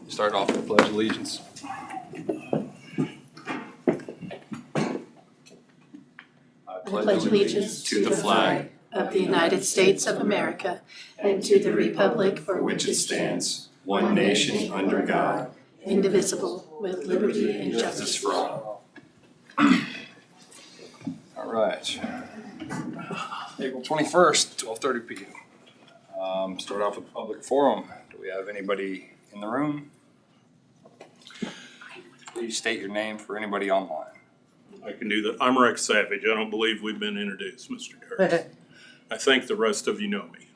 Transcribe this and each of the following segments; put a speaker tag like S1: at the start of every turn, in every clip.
S1: Start off with the Pledge of Allegiance.
S2: I pledge allegiance to the flag of the United States of America and to the republic for which it stands, one nation under God, indivisible, with liberty and justice for all.
S1: All right. April 21st, 12:30 p.m. Start off with public forum. Do we have anybody in the room? Please state your name for anybody online.
S3: I can do that. I'm Rex Savage. I don't believe we've been introduced, Mr. Dirks. I think the rest of you know me.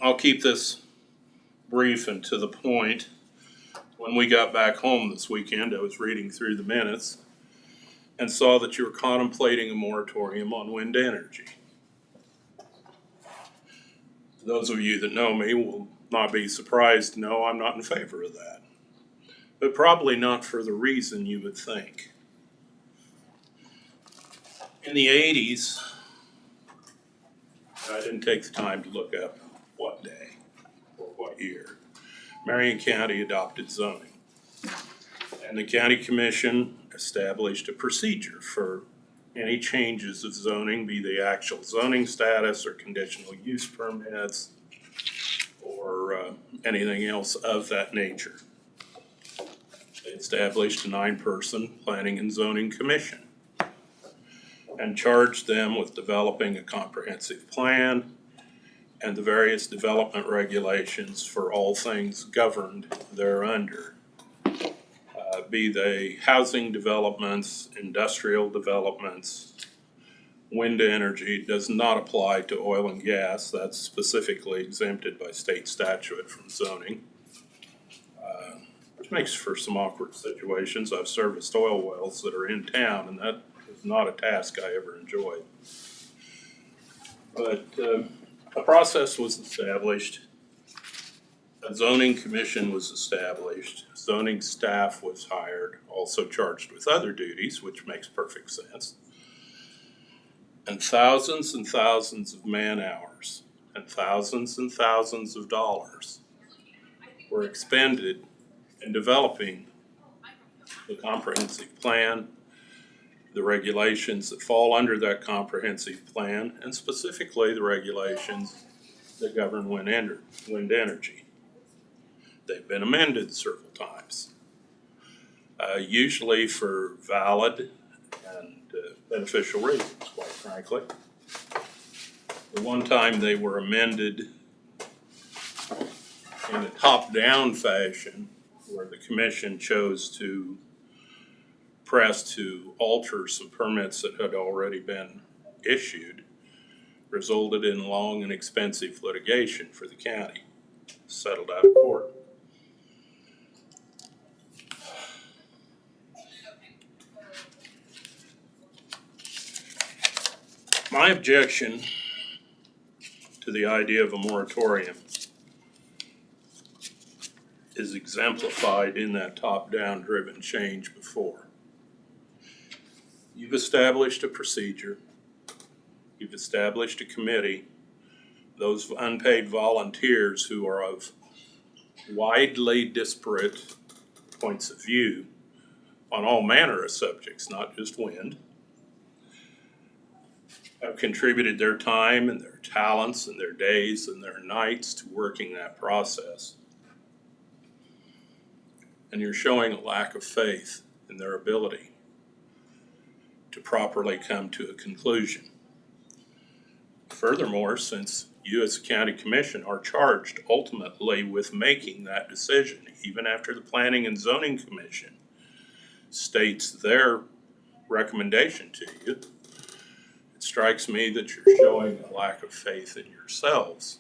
S3: I'll keep this brief and to the point. When we got back home this weekend, I was reading through the minutes and saw that you were contemplating a moratorium on wind energy. Those of you that know me will not be surprised to know I'm not in favor of that. But probably not for the reason you would think. In the 80s, I didn't take the time to look up what day or what year, Marion County adopted zoning. And the county commission established a procedure for any changes of zoning, be they actual zoning status or conditional use permits or anything else of that nature. They established a 9-person planning and zoning commission and charged them with developing a comprehensive plan and the various development regulations for all things governed thereunder. Be they housing developments, industrial developments, wind energy does not apply to oil and gas. That's specifically exempted by state statute from zoning. Which makes for some awkward situations. I've serviced oil wells that are in town, and that is not a task I ever enjoyed. But a process was established. A zoning commission was established. Zoning staff was hired, also charged with other duties, which makes perfect sense. And thousands of man hours and thousands of dollars were expended in developing the comprehensive plan, the regulations that fall under that comprehensive plan, and specifically the regulations that govern wind energy. They've been amended several times, usually for valid and beneficial reasons, quite frankly. The one time they were amended in a top-down fashion, where the commission chose to press to alter some permits that had already been issued, resulted in long and expensive litigation for the county, settled out of court. My objection to the idea of a moratorium is exemplified in that top-down driven change before. You've established a procedure, you've established a committee, those unpaid volunteers who are of widely disparate points of view on all manner of subjects, not just wind, have contributed their time and their talents and their days and their nights to working that process. And you're showing a lack of faith in their ability to properly come to a conclusion. Furthermore, since you as a county commission are charged ultimately with making that decision, even after the Planning and Zoning Commission states their recommendation to you, it strikes me that you're showing a lack of faith in yourselves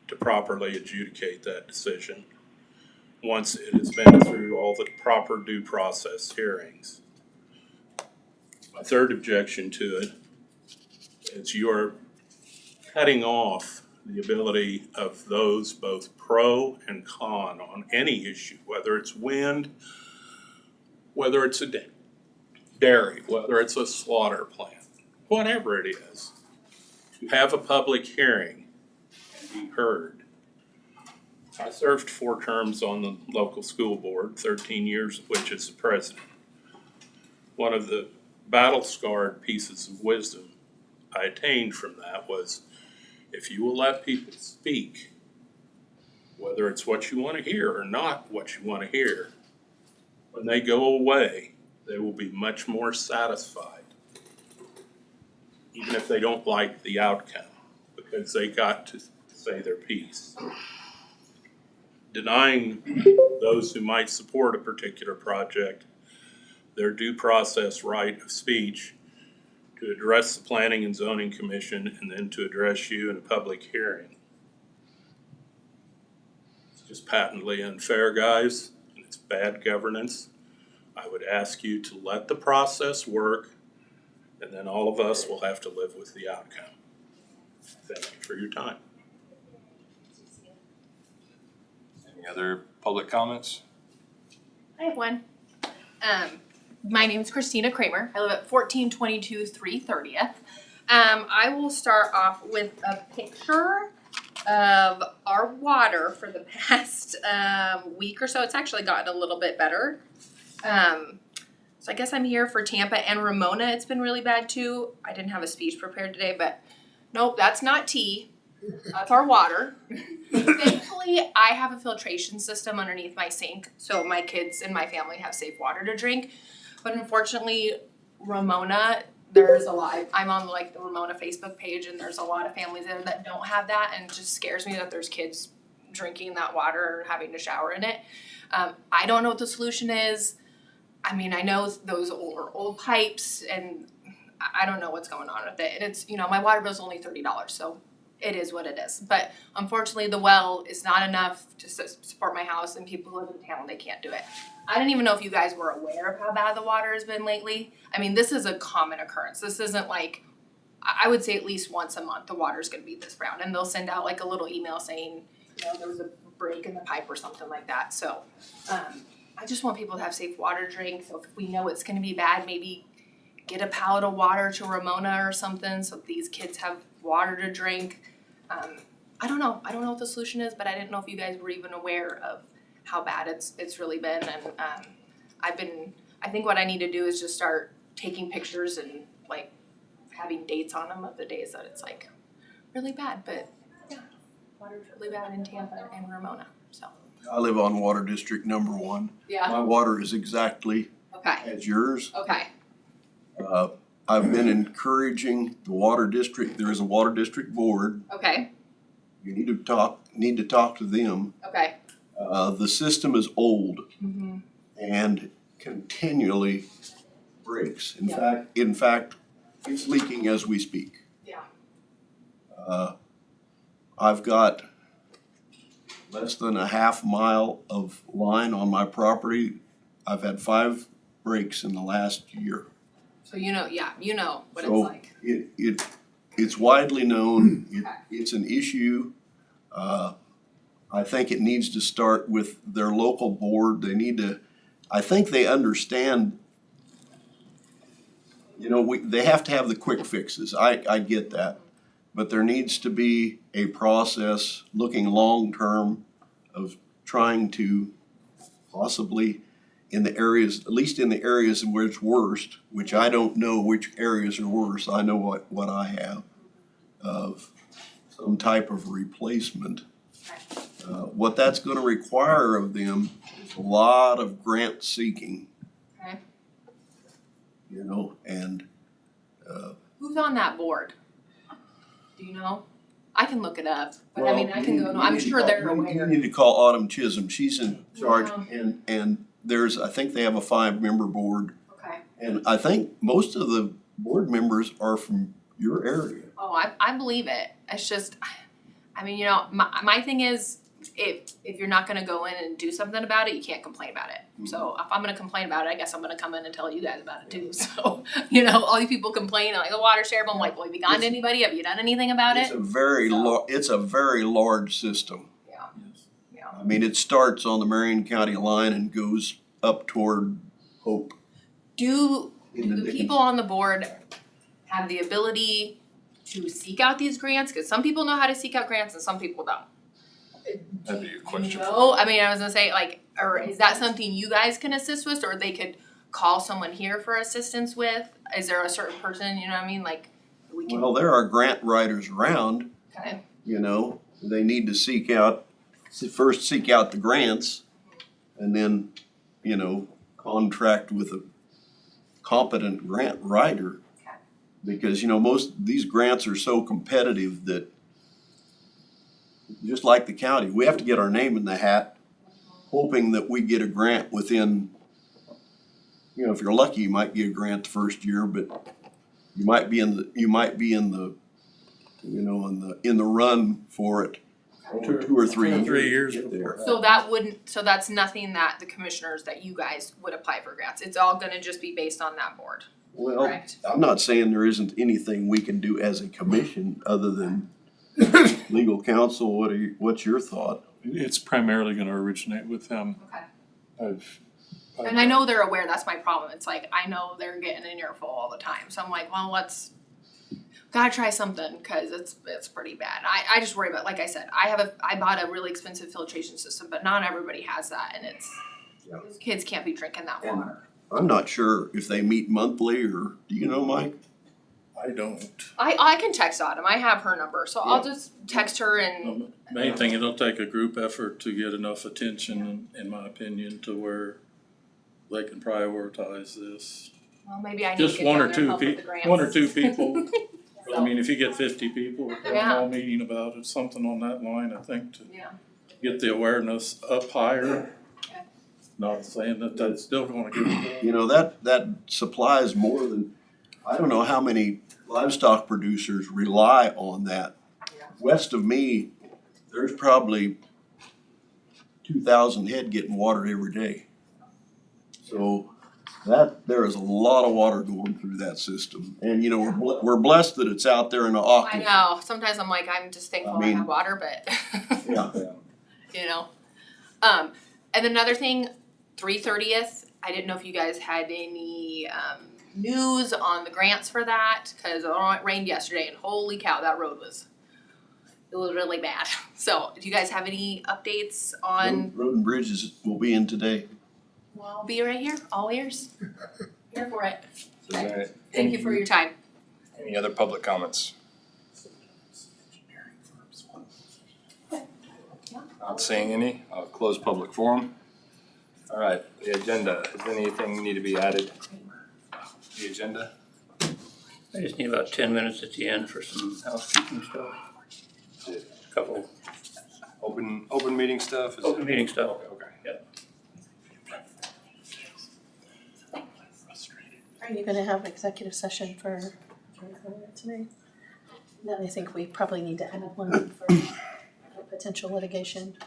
S3: to properly adjudicate that decision once it has been through all the proper due process hearings. My third objection to it is you're cutting off the ability of those both pro and con on any issue, whether it's wind, whether it's a dairy, whether it's a slaughter plant, whatever it is. to have a public hearing and be heard. I served 4 terms on the local school board, 13 years of which as the president. One of the battle-scarred pieces of wisdom I attained from that was, if you will let people speak, whether it's what you want to hear or not what you want to hear, when they go away, they will be much more satisfied, even if they don't like the outcome, because they got to say their piece. Denying those who might support a particular project their due process right of speech to address the Planning and Zoning Commission and then to address you in a public hearing. It's just patently unfair, guys, and it's bad governance. I would ask you to let the process work, and then all of us will have to live with the outcome. Thank you for your time.
S1: Any other public comments?
S4: I have one. My name is Christina Kramer. I live at 1422 330th. I will start off with a picture of our water for the past week or so. It's actually gotten a little bit better. So I guess I'm here for Tampa and Ramona. It's been really bad too. I didn't have a speech prepared today, but nope, that's not tea. That's our water. Thankfully, I have a filtration system underneath my sink, so my kids and my family have safe water to drink. But unfortunately, Ramona, there's a lot. I'm on like the Ramona Facebook page, and there's a lot of families there that don't have that, and it just scares me that there's kids drinking that water or having to shower in it. I don't know what the solution is. I mean, I know those are old pipes, and I don't know what's going on with it. And it's, you know, my water bill's only $30, so it is what it is. But unfortunately, the well is not enough to support my house, and people who live in town, they can't do it. I didn't even know if you guys were aware of how bad the water has been lately. I mean, this is a common occurrence. This isn't like, I would say at least once a month the water's gonna be this brown, and they'll send out like a little email saying, you know, there was a break in the pipe or something like that. So I just want people to have safe water to drink. So if we know it's gonna be bad, maybe get a pallet of water to Ramona or something so these kids have water to drink. I don't know what the solution is, but I didn't know if you guys were even aware of how bad it's really been. And I think what I need to do is just start taking pictures and like having dates on them of the days that it's like really bad. But yeah, water's really bad in Tampa and Ramona. So
S5: I live on Water District number 1.
S4: yeah.
S5: My water is exactly
S4: Okay.
S5: as yours.
S4: Okay.
S5: I've been encouraging the Water District. There is a Water District board.
S4: Okay.
S5: You need to talk to them.
S4: Okay.
S5: The system is old
S4: Mm-hmm.
S5: and continually breaks.
S4: Yeah.
S5: In fact, it's leaking as we speak.
S4: Yeah.
S5: I've got less than a half mile of line on my property. I've had 5 breaks in the last year.
S4: So you know what
S5: So
S4: it's like.
S5: It's widely known.
S4: Okay.
S5: It's an issue. I think it needs to start with their local board. I think they understand, you know, they have to have the quick fixes. I get that. But there needs to be a process looking long-term of trying to possibly in the areas, at least in the areas where it's worst, which I don't know which areas are worse. I know what I have of some type of replacement. What that's gonna require of them is a lot of grant seeking,
S4: Okay.
S5: you know, and
S4: Who's on that board? Do you know? I can look it up, but I mean, I can go, I'm sure they're
S5: You
S4: aware.
S5: need to call Autumn Chisholm. She's in charge,
S4: Yeah.
S5: and I think they have a 5-member board.
S4: Okay.
S5: And I think most of the board members are from your area.
S4: Oh, I believe it. It's just, I mean, you know, my thing is, if you're not gonna go in and do something about it, you can't complain about it. So if I'm gonna complain about it, I guess I'm gonna come in and tell you guys about it too. So, you know, all you people complain, like the water's terrible. I'm like, well, have you gone to anybody? Have you done anything about it?
S5: It's a very large system.
S4: Yeah. Yeah.
S5: I mean, it starts on the Marion County line and goes up toward Hope.
S4: Do
S5: In
S4: the people on the board have the ability to seek out these grants? Cause some people know how to seek out grants and some people don't.
S1: That'd be a question.
S4: No, I mean, I was gonna say like, or is that something you guys can assist with, or they could call someone here for assistance with? Is there a certain person, you know what I mean, like, we can,
S5: Well, there are grant writers around,
S4: okay,
S5: you know, they need to first seek out the grants and then, you know, contract with a competent grant writer.
S4: Okay.
S5: Because, you know, most, these grants are so competitive that, just like the county, we have to get our name in the hat, hoping that we get a grant within, you know, if you're lucky, you might get a grant the first year, but you might be in the, you know, in the run for it over 2 or 3 years.
S3: 3 years
S5: to get there.
S4: so that's nothing that the commissioners, that you guys would apply for grants, it's all gonna just be based on that board,
S5: Well,
S4: correct?
S5: I'm not saying there isn't anything we can do as a commission other than legal counsel. What's your thought?
S3: It's primarily gonna originate with them.
S4: Okay. And I know they're aware, that's my problem, it's like, I know they're getting an earful all the time, so I'm like, well, gotta try something, cause it's pretty bad. I just worry about, like I said, I bought a really expensive filtration system, but not everybody has that, and those kids can't be drinking that water.
S5: I'm not sure if they meet monthly or, do you know, Mike?
S3: I don't.
S4: I can text Autumn, I have her number, so I'll just text her and,
S3: Main thing, it'll take a group effort to get enough attention, in my opinion, to where they can prioritize this.
S4: well, maybe I need to
S3: Just
S4: get
S3: one
S4: down
S3: or
S4: there and
S3: two
S4: help with the grants.
S3: one or two people. I mean, if you get 50 people, at
S4: Yeah.
S3: all meeting about it, something on that line, I think, to
S4: Yeah.
S3: get the awareness up higher.
S4: Okay.
S3: Not saying that that's still gonna get.
S5: You know, that supplies more than, I don't know how many livestock producers rely on that.
S4: Yeah.
S5: West of me, there's probably 2,000 head getting watered every day. So there is a lot of water going through that system. And, you know, we're blessed that it's out there in the
S4: I
S5: aquifer.
S4: know, sometimes I'm like, I'm just thankful I
S5: mean-
S4: have water, but
S5: Yeah.
S4: you know. And another thing, 3/30th, I didn't know if you guys had any news on the grants for that, cause it rained yesterday and holy cow, that road was really bad. So, do you guys have any updates on?
S5: Road and bridges will be in today.
S4: Well, I'll be right here, all ears. Here for it.
S1: So is there
S4: Thank you for your time.
S1: any other public comments? Not seeing any, I'll close public forum. All right, the agenda, is anything need to be added? The agenda?
S6: I just need about 10 minutes at the end for some housekeeping stuff. Couple
S1: Open meeting stuff? Is
S6: open
S1: it-
S6: meeting stuff.
S1: Okay.
S2: Are you gonna have executive session for today? No, I think we probably need to add one for potential litigation.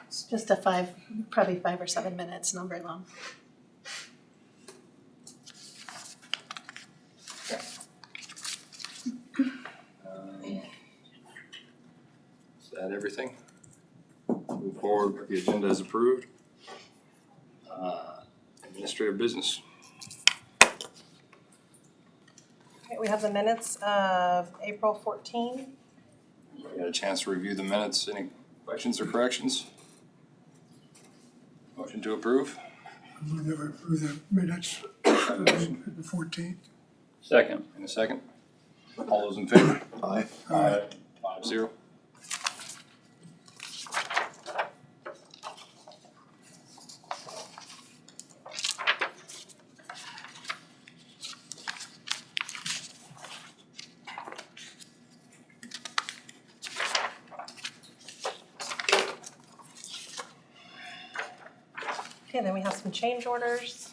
S2: It's just probably 5 or 7 minutes, not very long.
S1: Is that everything? Move forward, the agenda is approved. Administrative business.
S7: Okay, we have the minutes of April 14.
S1: Got a chance to review the minutes, any questions or corrections? Motion to approve?
S8: I move that we approve the minutes of the 14th.
S6: Second.
S1: In a second. All those in favor?
S5: Aye.
S8: Aye.
S1: 5-0.
S7: Okay, then we have some change orders.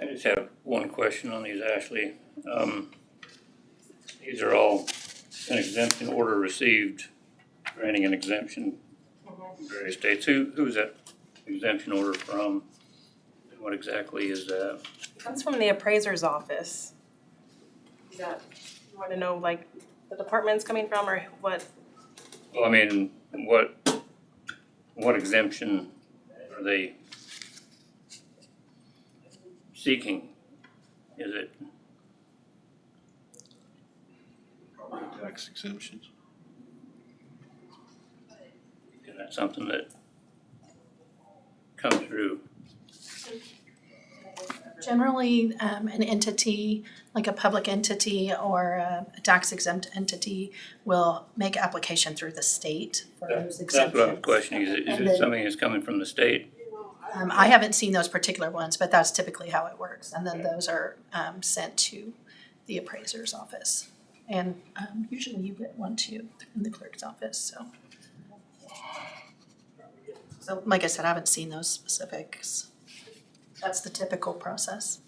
S6: I just have one question on these, Ashley. These are all an exemption order received, granting an exemption in various states. Who's that exemption order from? And what exactly is that?
S7: It comes from the appraiser's office. Is that, you wanna know like the department it's coming from or what?
S6: Well, I mean, what exemption are they seeking? Is it,
S5: Tax exemptions.
S6: is that something that comes through?
S2: Generally, an entity, like a public entity or a tax exempt entity will make application through the state for those
S6: That's what I was
S2: exemptions.
S6: questioning. Is
S2: And
S6: it
S2: then-
S6: something that's coming from the state?
S2: I haven't seen those particular ones, but that's typically how it works. And then those are sent to the appraiser's office. And usually you get one too in the clerk's office, so. So like I said, I haven't seen those specifics. That's the typical process.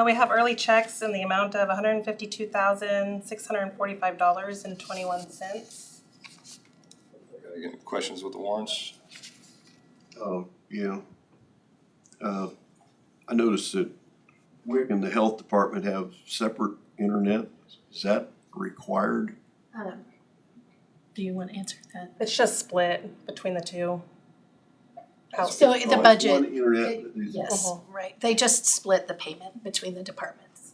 S7: We have early checks in the amount of $152,645.21.
S1: Any questions with the warrants?
S5: Yeah. I noticed that WIC and the health department have separate internet. Is that required?
S2: Do you want to answer that?
S7: It's just split between the two.
S2: So
S5: Oh,
S2: the
S5: it's
S2: budget,
S5: one internet,
S2: it-
S5: but it's-
S2: yes,
S7: Mhm.
S2: right. They just split the payment between the departments.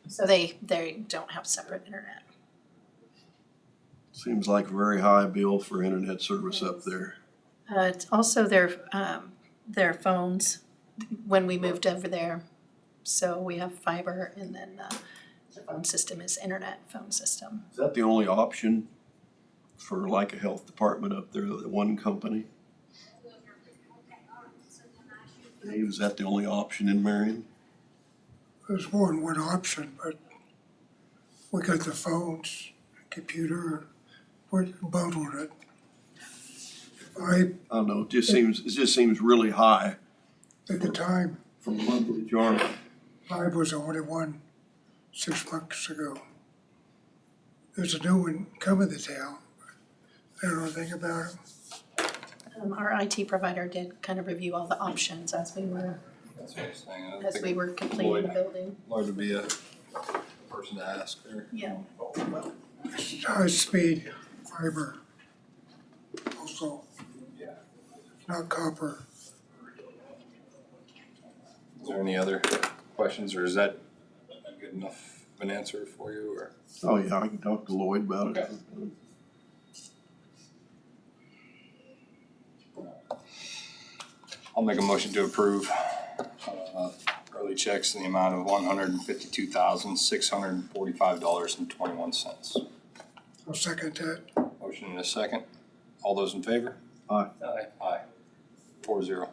S2: So they don't have separate internet.
S5: Seems like a very high bill for internet service up there.
S2: It's also their phones when we moved over there. So we have fiber and then the phone system is internet phone system.
S5: Is that the only option for like a health department up there, the one company? Dave, is that the only option in Marion?
S8: There's more than one option, but we got the phones, computer, we bundled it. I,
S5: I don't know, it just seems really high
S8: at the time,
S5: for monthly charge.
S8: I was the only one 6 months ago. There's a new one coming to town. I don't know anything about it.
S2: Our IT provider did kind of review all the options as we were
S1: That's what I was saying. I think
S2: completing the
S1: Lloyd-
S2: building.
S1: Lloyd would be a person to ask there.
S2: Yeah.
S8: It's high-speed fiber also,
S1: Yeah.
S8: not copper.
S1: Is there any other questions, or is that a good enough of an answer for you, or?
S5: Oh, yeah, I can talk to Lloyd about it.
S1: I'll make a motion to approve early checks in the amount of $152,645.21.
S8: I'll second that.
S1: Motion in a second. All those in favor?
S5: Aye.
S6: Aye.
S1: Aye. 4-0.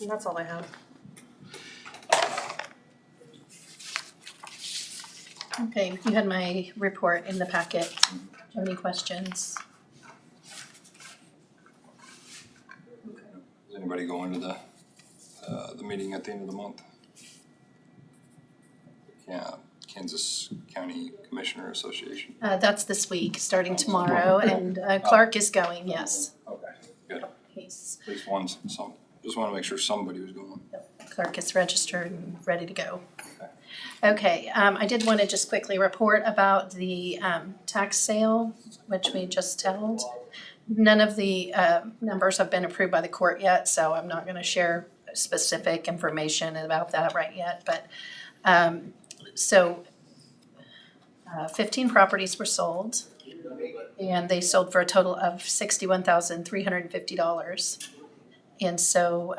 S7: And that's all I have.
S2: Okay, you had my report in the packet. Do you have any questions?
S1: Is anybody going to the meeting at the end of the month? Yeah, Kansas County Commissioner Association.
S2: That's this week, starting tomorrow, and Clark is going, yes.
S1: Okay, good.
S2: He's,
S1: At least one, just wanna make sure somebody was going.
S2: Clark is registered and ready to go. Okay, I did want to just quickly report about the tax sale, which we just held. None of the numbers have been approved by the court yet, so I'm not gonna share specific information about that right yet, but 15 properties were sold, and they sold for a total of $61,350. And so,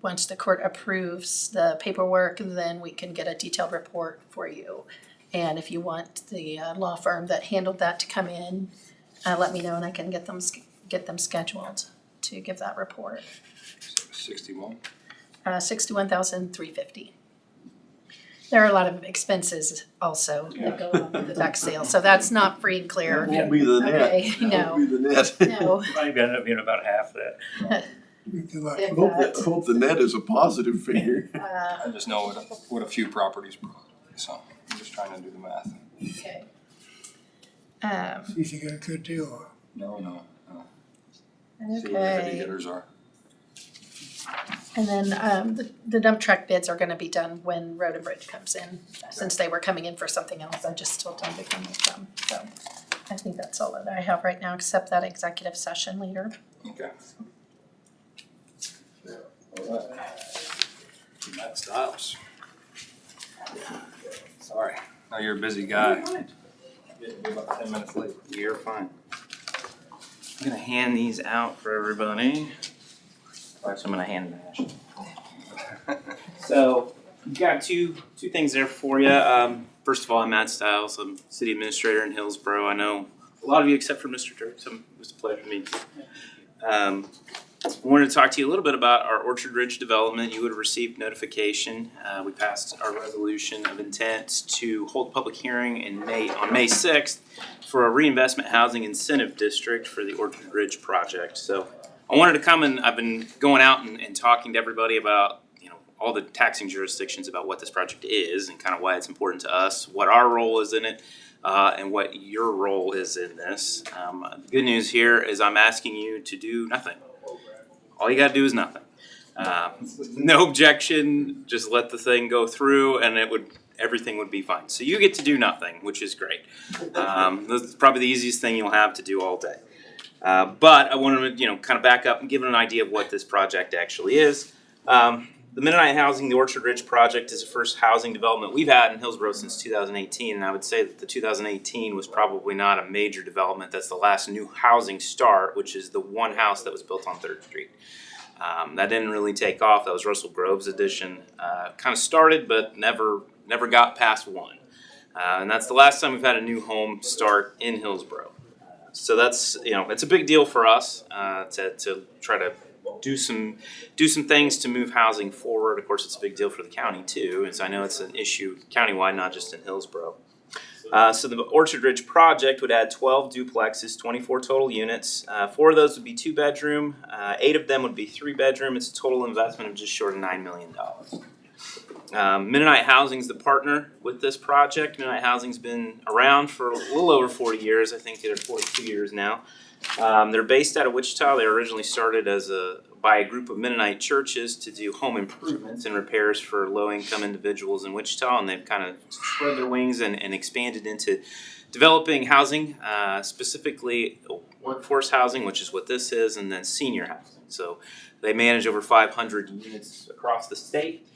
S2: once the court approves the paperwork, then we can get a detailed report for you. And if you want the law firm that handled that to come in, let me know and I can get them scheduled to give that report.
S1: 61?
S2: $61,350. There are a lot of expenses also that go along with the tax sale, so that's not free and clear.
S5: That won't be the net.
S2: Okay,
S5: That
S2: no.
S5: won't be the net.
S2: No.
S6: Might end up being about half that.
S8: If you like.
S2: If
S5: Hope the net is a positive figure.
S1: I just know what a few properties brought, so I'm just trying to do the math.
S2: Okay.
S8: See if you get a good deal.
S1: No. See what the heavy
S2: Okay,
S1: hitters are.
S2: and then the dump truck bids are gonna be done when Road and Bridge comes in. Since they were coming in for something else, I just told them to come with them, so I think that's all that I have right now, except that executive session later.
S1: Okay. Alright. Matt Stiles. Sorry, know you're a busy guy. You're about 10 minutes late.
S9: You're fine. I'm gonna hand these out for everybody. Alright, so I'm gonna hand Nash. So, we've got two things there for you. First of all, I'm Matt Stiles. I'm city administrator in Hillsborough. I know a lot of you except for Mr. Dirk, so it was a pleasure to meet you. I wanted to talk to you a little bit about our Orchard Ridge development. You would have received notification. We passed our resolution of intent to hold a public hearing on May 6th for a reinvestment housing incentive district for the Orchard Ridge project. So I wanted to come and I've been going out and talking to everybody about all the taxing jurisdictions about what this project is and kind of why it's important to us, what our role is in it, and what your role is in this. The good news here is I'm asking you to do nothing. All you gotta do is nothing. No objection, just let the thing go through and everything would be fine. So you get to do nothing, which is great. That's probably the easiest thing you'll have to do all day. But I wanted to, kind of back up and give an idea of what this project actually is. The Mennonite Housing, the Orchard Ridge project, is the first housing development we've had in Hillsborough since 2018, and I would say that the 2018 was probably not a major development. That's the last new housing start, which is the one house that was built on 3rd Street. That didn't really take off. That was Russell Grove's addition. Kind of started, but never got past one. And that's the last time we've had a new home start in Hillsborough. So that's, it's a big deal for us to try to do some things to move housing forward. Of course, it's a big deal for the county too, as I know it's an issue countywide, not just in Hillsborough. So the Orchard Ridge project would add 12 duplexes, 24 total units. 4 of those would be 2-bedroom, 8 of them would be 3-bedroom. It's a total investment of just short of $9 million. Mennonite Housing's the partner with this project. Mennonite Housing's been around for a little over 40 years. I think they're 42 years now. They're based out of Wichita. They were originally started by a group of Mennonite churches to do home improvements and repairs for low-income individuals in Wichita, and they've kind of spread their wings and expanded into developing housing, specifically workforce housing, which is what this is, and then senior housing. So they manage over 500 units across the state.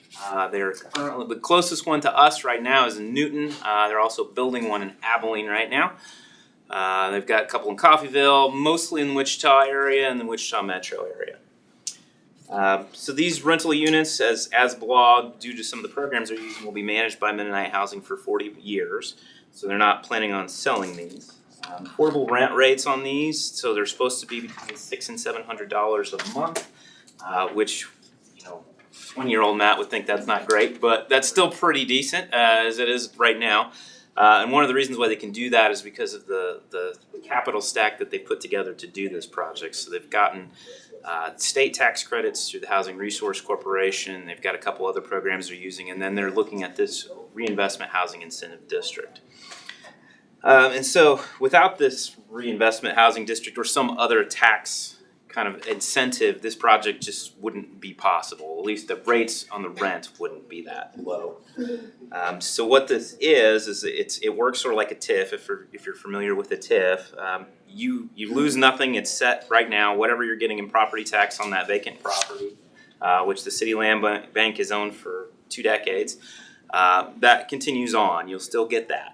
S9: They're currently, the closest one to us right now is in Newton. They're also building one in Abilene right now. They've got a couple in Coffeyville, mostly in the Wichita area and the Wichita metro area. So these rental units, as blogged, due to some of the programs they're using, will be managed by Mennonite Housing for 40 years. So they're not planning on selling these. Affordable rent rates on these, so they're supposed to be between $600 and $700 a month, which, 20-year-old Matt would think that's not great, but that's still pretty decent as it is right now. And one of the reasons why they can do that is because of the capital stack that they put together to do this project. So they've gotten state tax credits through the Housing Resource Corporation. They've got a couple other programs they're using, and then they're looking at this reinvestment housing incentive district. And so without this reinvestment housing district or some other tax kind of incentive, this project just wouldn't be possible. At least the rates on the rent wouldn't be that low. So what this is it works sort of like a TIF. If you're familiar with a TIF, you lose nothing. It's set right now. Whatever you're getting in property tax on that vacant property, which the City Land Bank has owned for 2 decades, that continues on. You'll still get that.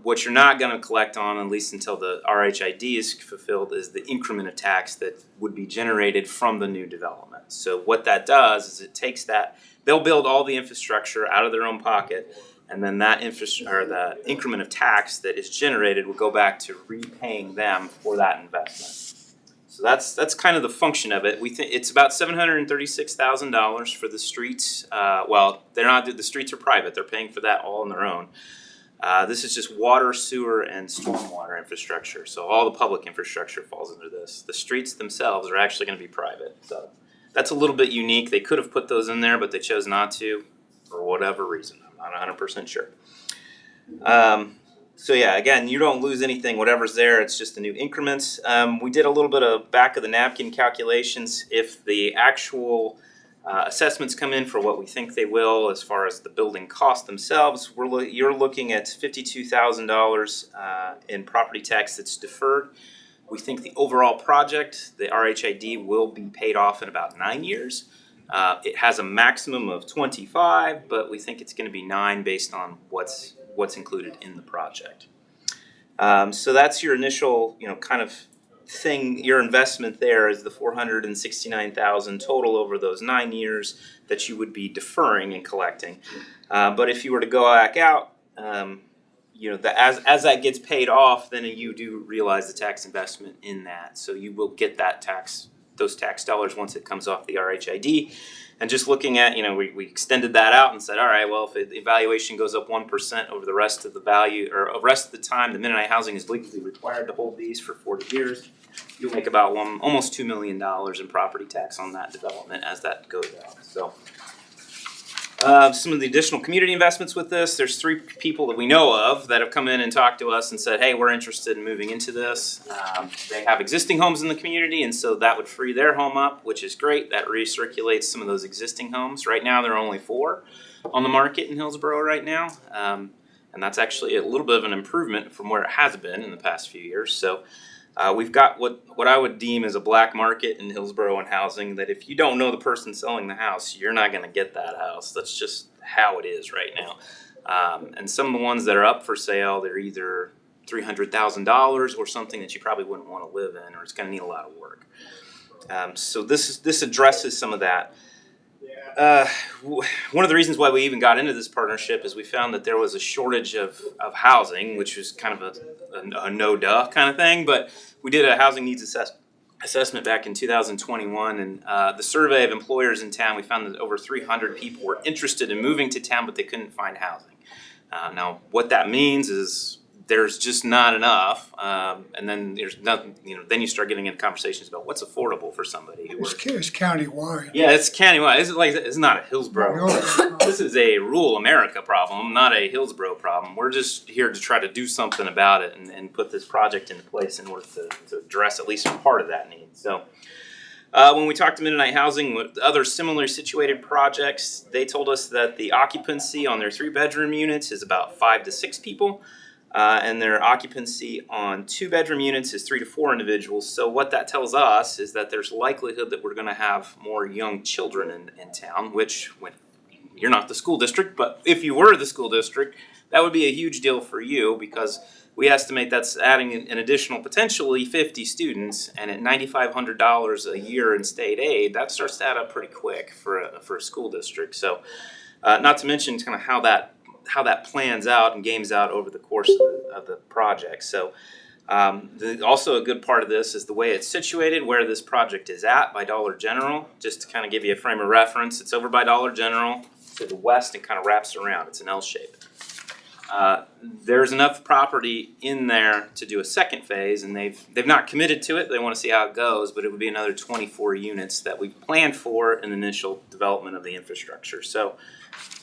S9: What you're not going to collect on, at least until the RHID is fulfilled, is the increment of tax that would be generated from the new development. So what that does is it takes that, they'll build all the infrastructure out of their own pocket, and then that the increment of tax that is generated will go back to repaying them for that investment. So that's kind of the function of it. We think it's about $736,000 for the streets. Well, they're not. The streets are private. They're paying for that all on their own. This is just water, sewer, and stormwater infrastructure. So all the public infrastructure falls under this. The streets themselves are actually going to be private. So that's a little bit unique. They could have put those in there, but they chose not to for whatever reason. I'm not 100% sure. So yeah, again, you don't lose anything. Whatever's there, it's just the new increments. We did a little bit of back of the napkin calculations. If the actual assessments come in for what we think they will, as far as the building costs themselves, you're looking at $52,000 in property tax that's deferred. We think the overall project, the RHID, will be paid off in about 9 years. It has a maximum of 25, but we think it's going to be 9 based on what's included in the project. So that's your initial, kind of thing. Your investment there is the $469,000 total over those 9 years that you would be deferring and collecting. But if you were to go back out, as that gets paid off, then you do realize the tax investment in that. So you will get those tax dollars once it comes off the RHID. And just looking at, we extended that out and said, all right, well, if the evaluation goes up 1% over the rest of the value, or rest of the time the Mennonite Housing is legally required to hold these for 40 years, you'll make about almost $2 million in property tax on that development as that goes out. So some of the additional community investments with this, there's 3 people that we know of that have come in and talked to us and said, hey, we're interested in moving into this. They have existing homes in the community, and so that would free their home up, which is great. That recirculates some of those existing homes. Right now there are only 4 on the market in Hillsborough right now, and that's actually a little bit of an improvement from where it has been in the past few years. So we've got what I would deem as a black market in Hillsborough and housing, that if you don't know the person selling the house, you're not going to get that house. That's just how it is right now. And some of the ones that are up for sale, they're either $300,000 or something that you probably wouldn't want to live in, or it's going to need a lot of work. So this addresses some of that. One of the reasons why we even got into this partnership is we found that there was a shortage of housing, which was kind of a no-duh kind of thing, but we did a housing needs assessment back in 2021, and the survey of employers in town, we found that over 300 people were interested in moving to town, but they couldn't find housing. Now, what that means is there's just not enough, and then there's nothing. Then you start getting into conversations about what's affordable for somebody who works.
S8: It's countywide.
S9: Yeah, it's countywide. It's not a Hillsborough. This is a rural America problem, not a Hillsborough problem. We're just here to try to do something about it and put this project into place in order to address at least part of that need. So when we talked to Mennonite Housing with other similarly situated projects, they told us that the occupancy on their 3-bedroom units is about 5 to 6 people. And their occupancy on 2-bedroom units is 3 to 4 individuals. So what that tells us is that there's likelihood that we're going to have more young children in town, which, when you're not the school district, but if you were the school district, that would be a huge deal for you, because we estimate that's adding an additional potentially 50 students, and at $9,500 a year in state aid, that starts to add up pretty quick for a school district. So not to mention kind of how that plans out and games out over the course of the project. So also a good part of this is the way it's situated, where this project is at by Dollar General. Just to kind of give you a frame of reference, it's over by Dollar General to the west and kind of wraps around. It's an L shape. There's enough property in there to do a second phase, and they've not committed to it. They want to see how it goes, but it would be another 24 units that we planned for in the initial development of the infrastructure. So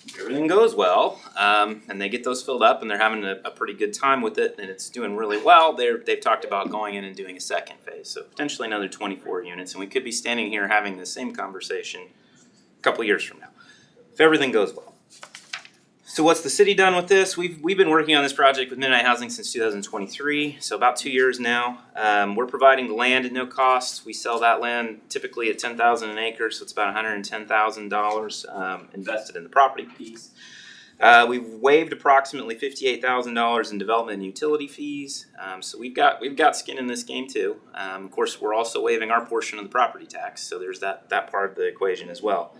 S9: if everything goes well, and they get those filled up, and they're having a pretty good time with it, and it's doing really well, they've talked about going in and doing a second phase. So potentially another 24 units, and we could be standing here having the same conversation a couple years from now, if everything goes well. So what's the city done with this? We've been working on this project with Midnight Housing since 2023, so about 2 years now. We're providing the land at no cost. We sell that land typically at $10,000 an acre, so it's about $110,000 invested in the property piece. We've waived approximately $58,000 in development and utility fees, so we've got skin in this game too. Of course, we're also waiving our portion of the property tax, so there's that part of the equation as well.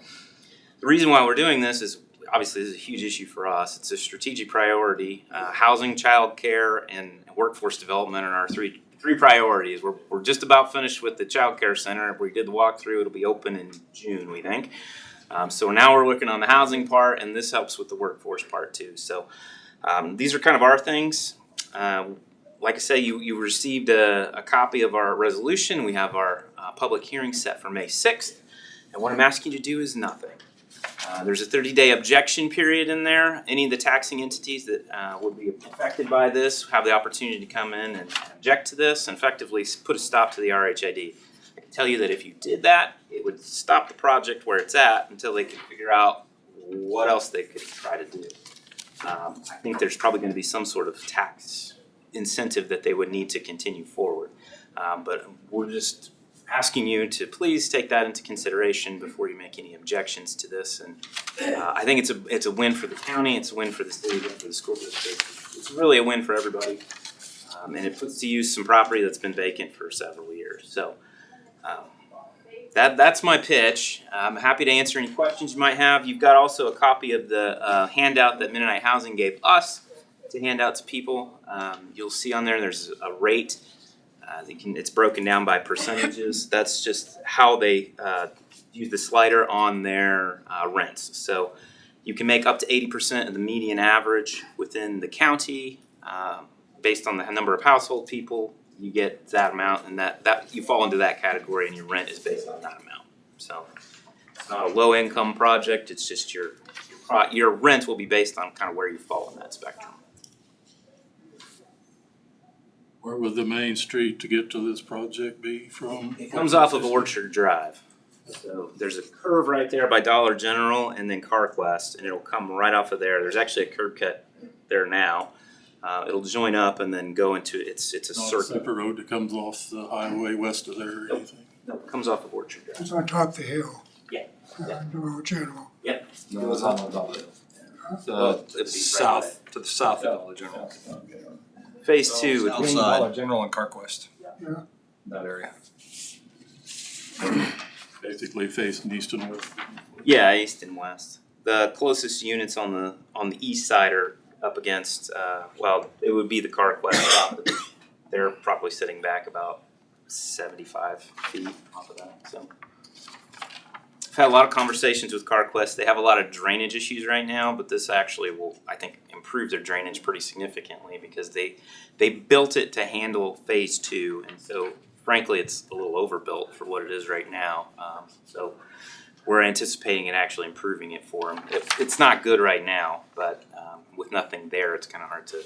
S9: The reason why we're doing this is obviously this is a huge issue for us. It's a strategic priority. Housing, childcare, and workforce development are our three priorities. We're just about finished with the childcare center. We did the walkthrough. It'll be open in June, we think. So now we're working on the housing part, and this helps with the workforce part too. So these are kind of our things. Like I say, you received a copy of our resolution. We have our public hearing set for May 6th. And what I'm asking you to do is nothing. There's a 30-day objection period in there. Any of the taxing entities that would be affected by this have the opportunity to come in and object to this and effectively put a stop to the RHID. I can tell you that if you did that, it would stop the project where it's at until they can figure out what else they could try to do. I think there's probably going to be some sort of tax incentive that they would need to continue forward. But we're just asking you to please take that into consideration before you make any objections to this. And I think it's a win for the county, it's a win for the city, a win for the school district. It's really a win for everybody. And it puts to use some property that's been vacant for several years. So that's my pitch. I'm happy to answer any questions you might have. You've got also a copy of the handout that Mennonite Housing gave us to hand out to people. You'll see on there's a rate. It's broken down by percentages. That's just how they use the slider on their rents. So you can make up to 80% of the median average within the county. Based on the number of household people, you get that amount, and that you fall into that category, and your rent is based on that amount. So it's not a low income project. It's just your rent will be based on kind of where you fall in that spectrum.
S10: Where would the main street to get to this project be from?
S9: It comes off of Orchard Drive. So there's a curve right there by Dollar General and then CarQuest, and it'll come right off of there. There's actually a curb cut there now. It'll join up and then go into it's a
S10: Not a
S9: circle.
S10: separate road that comes off the highway west of there or anything?
S9: No, it comes off of Orchard Drive.
S8: It's on top of the hill.
S9: Yeah.
S8: Dollar General.
S9: Yep.
S1: No, it's on Dollar General.
S9: It'd be right
S1: South, to the south of Dollar General.
S9: Phase two would
S1: Between
S5: Outside.
S1: Dollar General and CarQuest.
S8: Yeah.
S1: That area.
S10: Basically facing east and west.
S9: Yeah, east and west. The closest units on the east side are up against it would be the CarQuest property. They're probably sitting back about 75 feet off of that. So I've had a lot of conversations with CarQuest. They have a lot of drainage issues right now, but this actually will, I think, improve their drainage pretty significantly because they built it to handle phase two, and so frankly, it's a little overbuilt for what it is right now. So we're anticipating it actually improving it for them. It's not good right now, but with nothing there, it's kind of hard to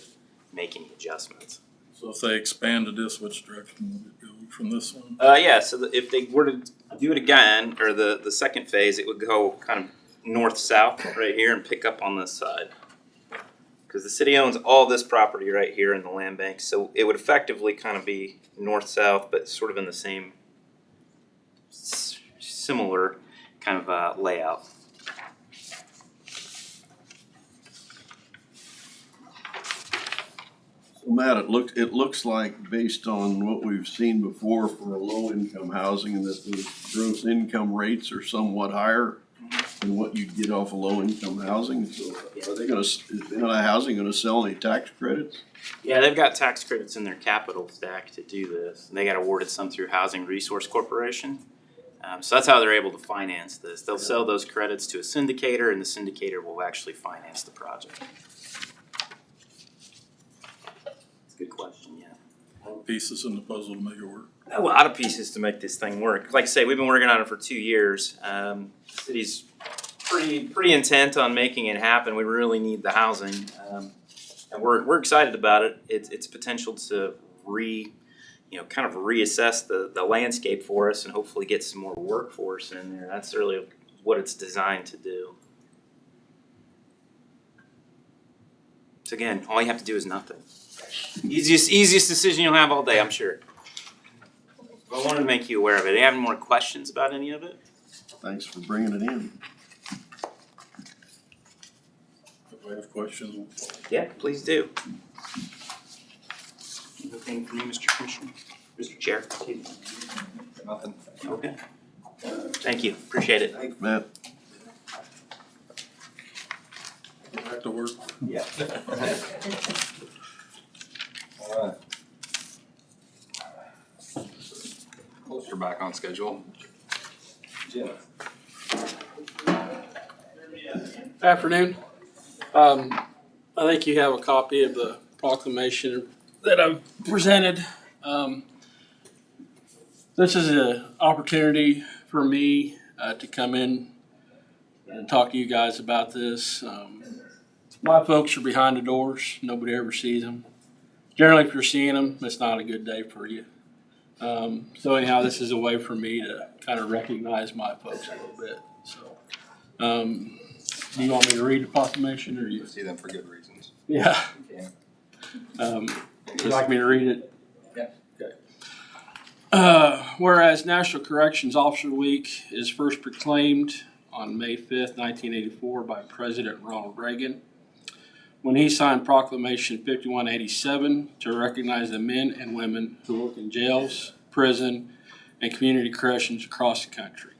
S9: make any adjustments.
S10: So if they expanded this, which direction would it go from this one?
S9: So if they were to do it again, or the second phase, it would go kind of north-south right here and pick up on this side. Because the city owns all this property right here in the land bank, so it would effectively kind of be north-south, but sort of in the same similar kind of layout.
S5: Matt, it looks like based on what we've seen before for low-income housing, that the gross income rates are somewhat higher than what you'd get off of low-income housing. So is Mennonite Housing gonna sell any tax credits?
S9: Yeah, they've got tax credits in their capital stack to do this. And they got awarded some through Housing Resource Corporation. So that's how they're able to finance this. They'll sell those credits to a syndicator, and the syndicator will actually finance the project. question yet.
S10: Pieces in the puzzle to make it work.
S9: A lot of pieces to make this thing work. Like I say, we've been working on it for 2 years. The city's pretty intent on making it happen. We really need the housing, and we're excited about it. It's potential to kind of reassess the landscape for us and hopefully get some more workforce in there. That's really what it's designed to do. So again, all you have to do is nothing. Easiest decision you'll have all day, I'm sure. But I wanted to make you aware of it. Do you have any more questions about any of it?
S5: Thanks for bringing it in.
S10: If I have questions,
S9: Yeah, please do. Anything from you, Mr. Commissioner? Mr. Chair?
S1: Nothing.
S9: Okay. Thank you, appreciate it.
S5: Thanks, Matt.
S10: back to work.
S9: Yeah.
S1: Alright. Closer back on schedule. Jim.
S11: Afternoon. I think you have a copy of the proclamation that I've presented. This is an opportunity for me to come in and talk to you guys about this. My folks are behind the doors. Nobody ever sees them. Generally, if you're seeing them, it's not a good day for you. So anyhow, this is a way for me to kind of recognize my folks a little bit. So, do you want me to read the proclamation, or you
S1: See them for good reasons.
S11: Yeah.
S1: Yeah.
S11: Would you like me to read it?
S1: Yeah.
S11: Okay. Whereas National Corrections Officer Week is first proclaimed on May 5th, 1984 by President Ronald Reagan, when he signed Proclamation 5187 to recognize the men and women who work in jails, prison, and community corrections across the country.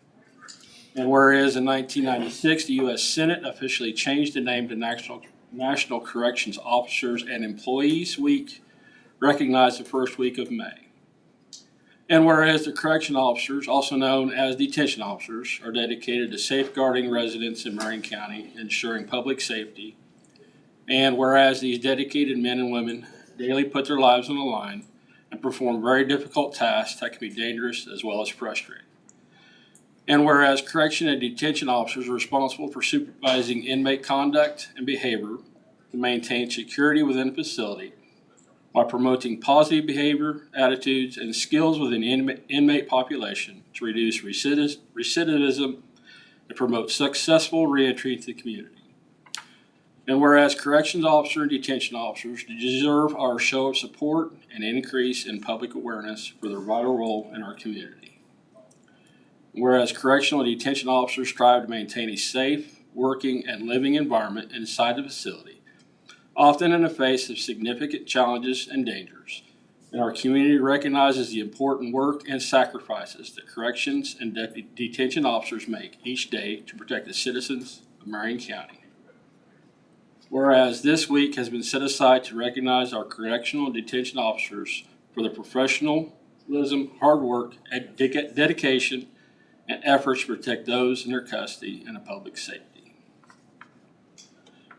S11: And whereas in 1996, the U.S. Senate officially changed the name to National Corrections Officers and Employees Week, recognized the first week of May. And whereas the correction officers, also known as detention officers, are dedicated to safeguarding residents in Marion County, ensuring public safety. And whereas these dedicated men and women daily put their lives on the line and perform very difficult tasks that can be dangerous as well as frustrating. And whereas correction and detention officers are responsible for supervising inmate conduct and behavior to maintain security within the facility, while promoting positive behavior, attitudes, and skills within the inmate population to reduce recidivism and promote successful reentry to the community. And whereas corrections officers and detention officers deserve our show of support and increase in public awareness for their vital role in our community. Whereas correctional and detention officers strive to maintain a safe, working, and living environment inside the facility, often in the face of significant challenges and dangers. And our community recognizes the important work and sacrifices that corrections and detention officers make each day to protect the citizens of Marion County. Whereas this week has been set aside to recognize our correctional and detention officers for their professionalism, hard work, and dedication, and efforts to protect those in their custody and the public safety.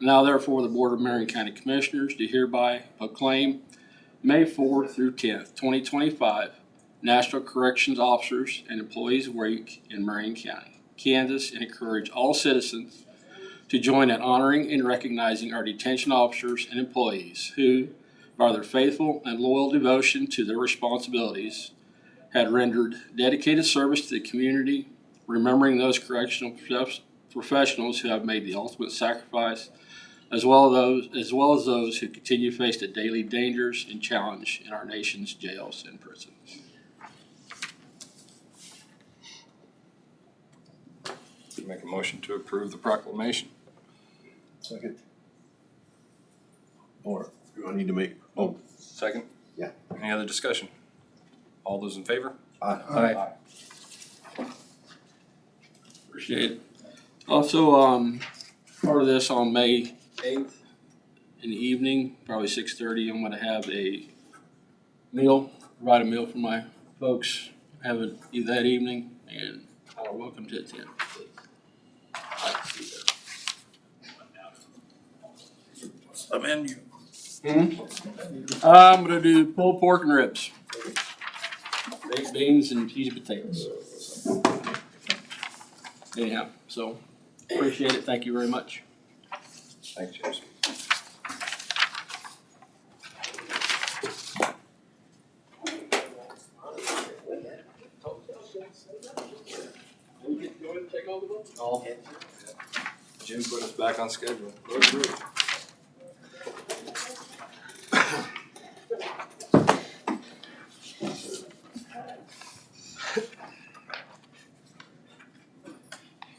S11: Now therefore, the Board of Marion County Commissioners do hereby proclaim May 4th through 10th, 2025, National Corrections Officers and Employees Week in Marion County, Kansas, and encourage all citizens to join in honoring and recognizing our detention officers and employees who, by their faithful and loyal devotion to their responsibilities, had rendered dedicated service to the community, remembering those correctional professionals who have made the ultimate sacrifice, as well as those who continue to face the daily dangers and challenge in our nation's jails and prisons.
S1: Make a motion to approve the proclamation.
S5: Second. Or do I need to make,
S1: Second?
S5: Yeah.
S1: Any other discussion? All those in favor?
S5: aye.
S11: Appreciate it. Also, part of this on May 8th in the evening, probably 6:30, I'm gonna have a meal, provide a meal for my folks, have it that evening, and all are welcome to attend.
S10: The menu.
S11: I'm gonna do pulled pork and ribs. Baked beans and cheesy potatoes. Anyhow, so appreciate it. Thank you very much.
S1: Thanks, James. Jim put us back on schedule.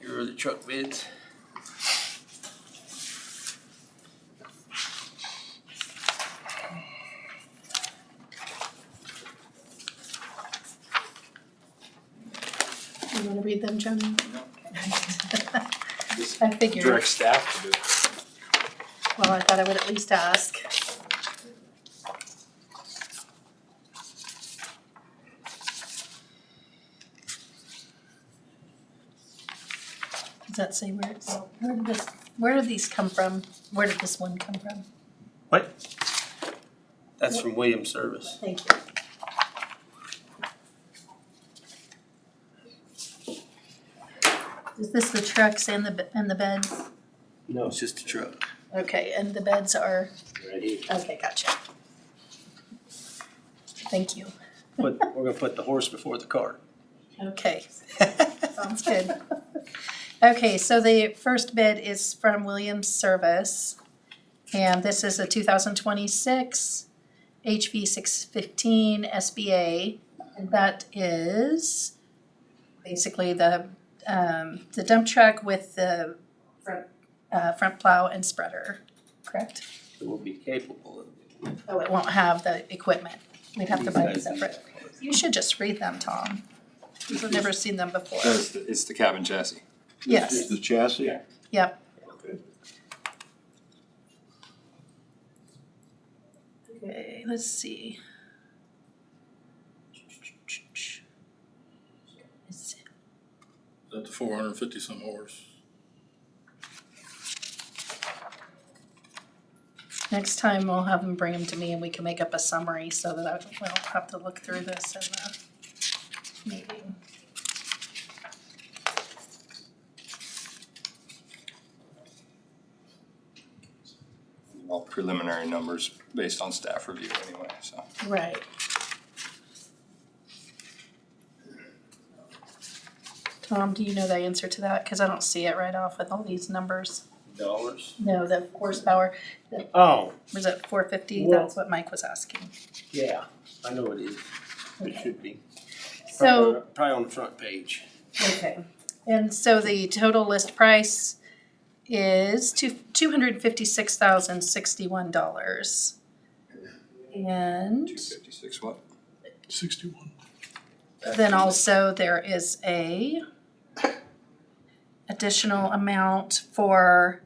S11: Here are the truck bids.
S2: You wanna read them, Johnny?
S1: No.
S2: I figured.
S1: Direct staff to do it.
S2: Well, I thought I would at least ask. Does that say where it's, where did these come from? Where did this one come from?
S12: That's from Williams Service.
S2: Thank you. Is this the trucks and the beds?
S12: No, it's just a truck.
S2: Okay, and the beds are,
S12: Right here.
S2: okay, gotcha. Thank you.
S12: We're gonna put the horse before the cart.
S2: Okay, sounds good. Okay, so the first bid is from Williams Service, and this is a 2026 HV 615 SBA, and that is basically the dump truck with the front plow and spreader, correct?
S12: It will be capable of it.
S2: Oh, it won't have the equipment. We'd have to buy it
S12: These guys-
S2: separate. You should just read them, Tom. You've never seen them before.
S1: It's the cabin chassis.
S2: Yes,
S5: Is the chassis?
S1: Yeah.
S2: yep.
S5: Okay.
S2: Okay, let's see.
S10: Is that the 450 some horse?
S2: Next time we'll have them bring them to me and we can make up a summary so that I won't have to look through this in the meeting.
S1: All preliminary numbers based on staff review anyway, so.
S2: Right. Tom, do you know the answer to that? Cause I don't see it right off with all these numbers.
S12: Dollars?
S2: No, the horsepower,
S12: Oh,
S2: was it 450?
S12: Well-
S2: That's what Mike was asking.
S12: yeah, I know it is. It
S2: Okay.
S12: should be.
S2: So,
S12: Probably on the front page.
S2: okay, and so the total list price is $256,061. And
S1: 256 what?
S10: 61.
S2: then also there is a additional amount for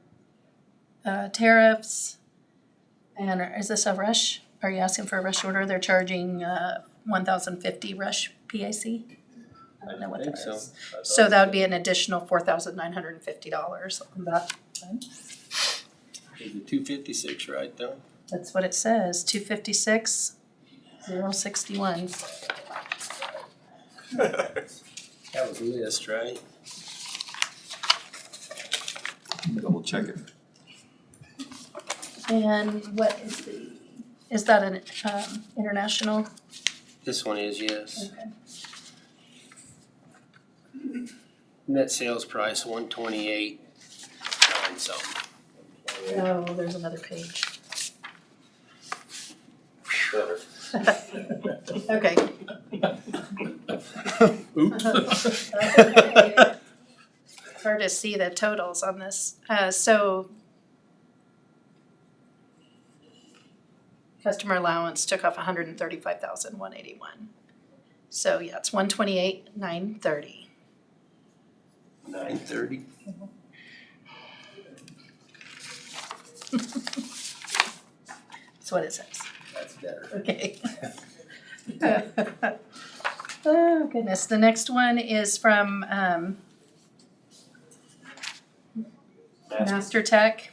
S2: tariffs. And is this a rush? Are you asking for a rush order? They're charging 1,050 rush PAC? I don't know what that
S12: think
S2: is.
S12: so.
S2: So that would be an additional $4,950 on that.
S12: Is it 256 right there?
S2: That's what it says, 256,061.
S12: That was a list, right?
S1: Double check it.
S2: And what is that an international?
S12: This one is, yes.
S2: Okay.
S12: Net sales price 128, 9 something.
S2: Oh, there's another page. Okay.
S12: Oops.
S2: It's hard to see the totals on this. So customer allowance took off 135,181. So yeah, it's 128,930.
S12: 930.
S2: That's what it says.
S12: That's better.
S2: Okay. Oh goodness, the next one is from Master Tech,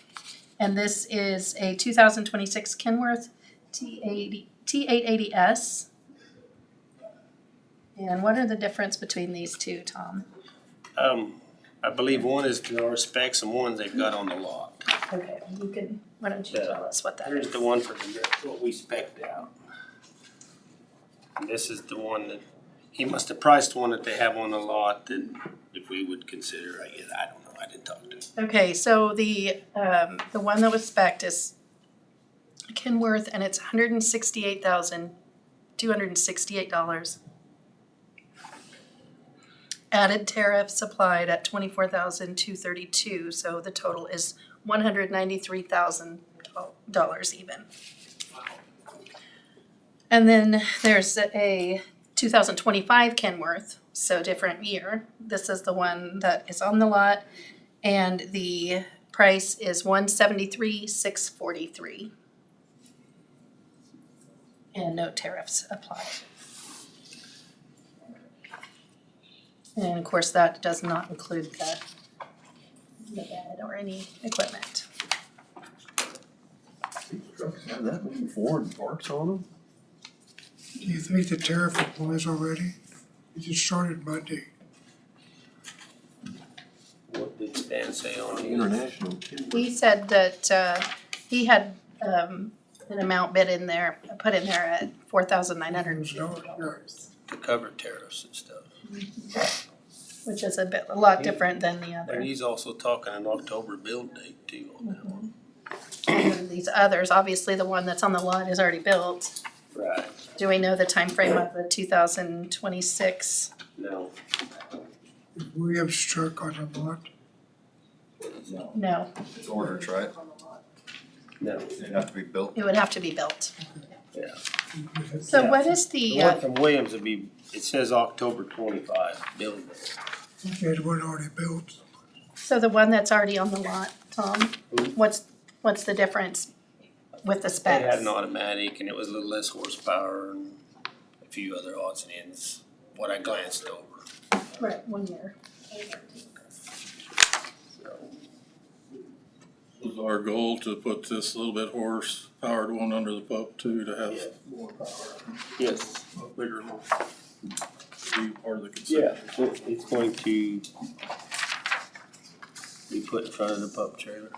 S2: And this is a 2026 Kenworth T880S. And what are the difference between these two, Tom?
S12: I believe one is to our specs and one they've got on the lot.
S2: Okay, why don't you tell us what that
S12: Here's
S2: is?
S12: the one for what we spec'd out. And this is the one that, he must have priced one that they have on the lot that if we would consider, I don't know, I didn't talk to him.
S2: Okay, so the one that was spec'd is Kenworth and it's $168,268. Added tariffs applied at $24,232, so the total is $193,000 even. And then there's a 2025 Kenworth, so different year. This is the one that is on the lot, and the price is $173,643. And no tariffs applied. And of course, that does not include the bed or any equipment.
S5: Trucks have that many Ford parts on them?
S8: Do you think the tariff applies already? It just started Monday.
S12: What did Stan say on it?
S5: International.
S2: He said that he had an amount put in there at $4,950,
S12: To cover tariffs and stuff.
S2: which is a lot different than the
S12: And
S2: other.
S12: he's also talking an October build date too on that one.
S2: And then these others, obviously the one that's on the lot is already built.
S12: Right.
S2: Do we know the time frame of the 2026?
S12: No.
S8: Is Williams' truck on the lot?
S2: No,
S1: It's orders, right?
S12: No.
S1: It'd have to be built.
S2: it would have to be built.
S12: Yeah.
S2: So what is
S12: The
S2: the,
S12: one from Williams would be, it says October 25 build date.
S8: They had one already built.
S2: so the one that's already on the lot, Tom, what's the difference with the
S12: It
S2: specs?
S12: had an automatic and it was a little less horsepower and a few other odds and ends, what I glanced over.
S2: Right, 1 year.
S10: Was our goal to put this little bit horse powered one under the pump too, to have more power,
S12: Yes.
S10: a bigger one? Be part of the
S12: Yeah,
S10: consideration.
S12: it's going to be put in front of the pump trailer.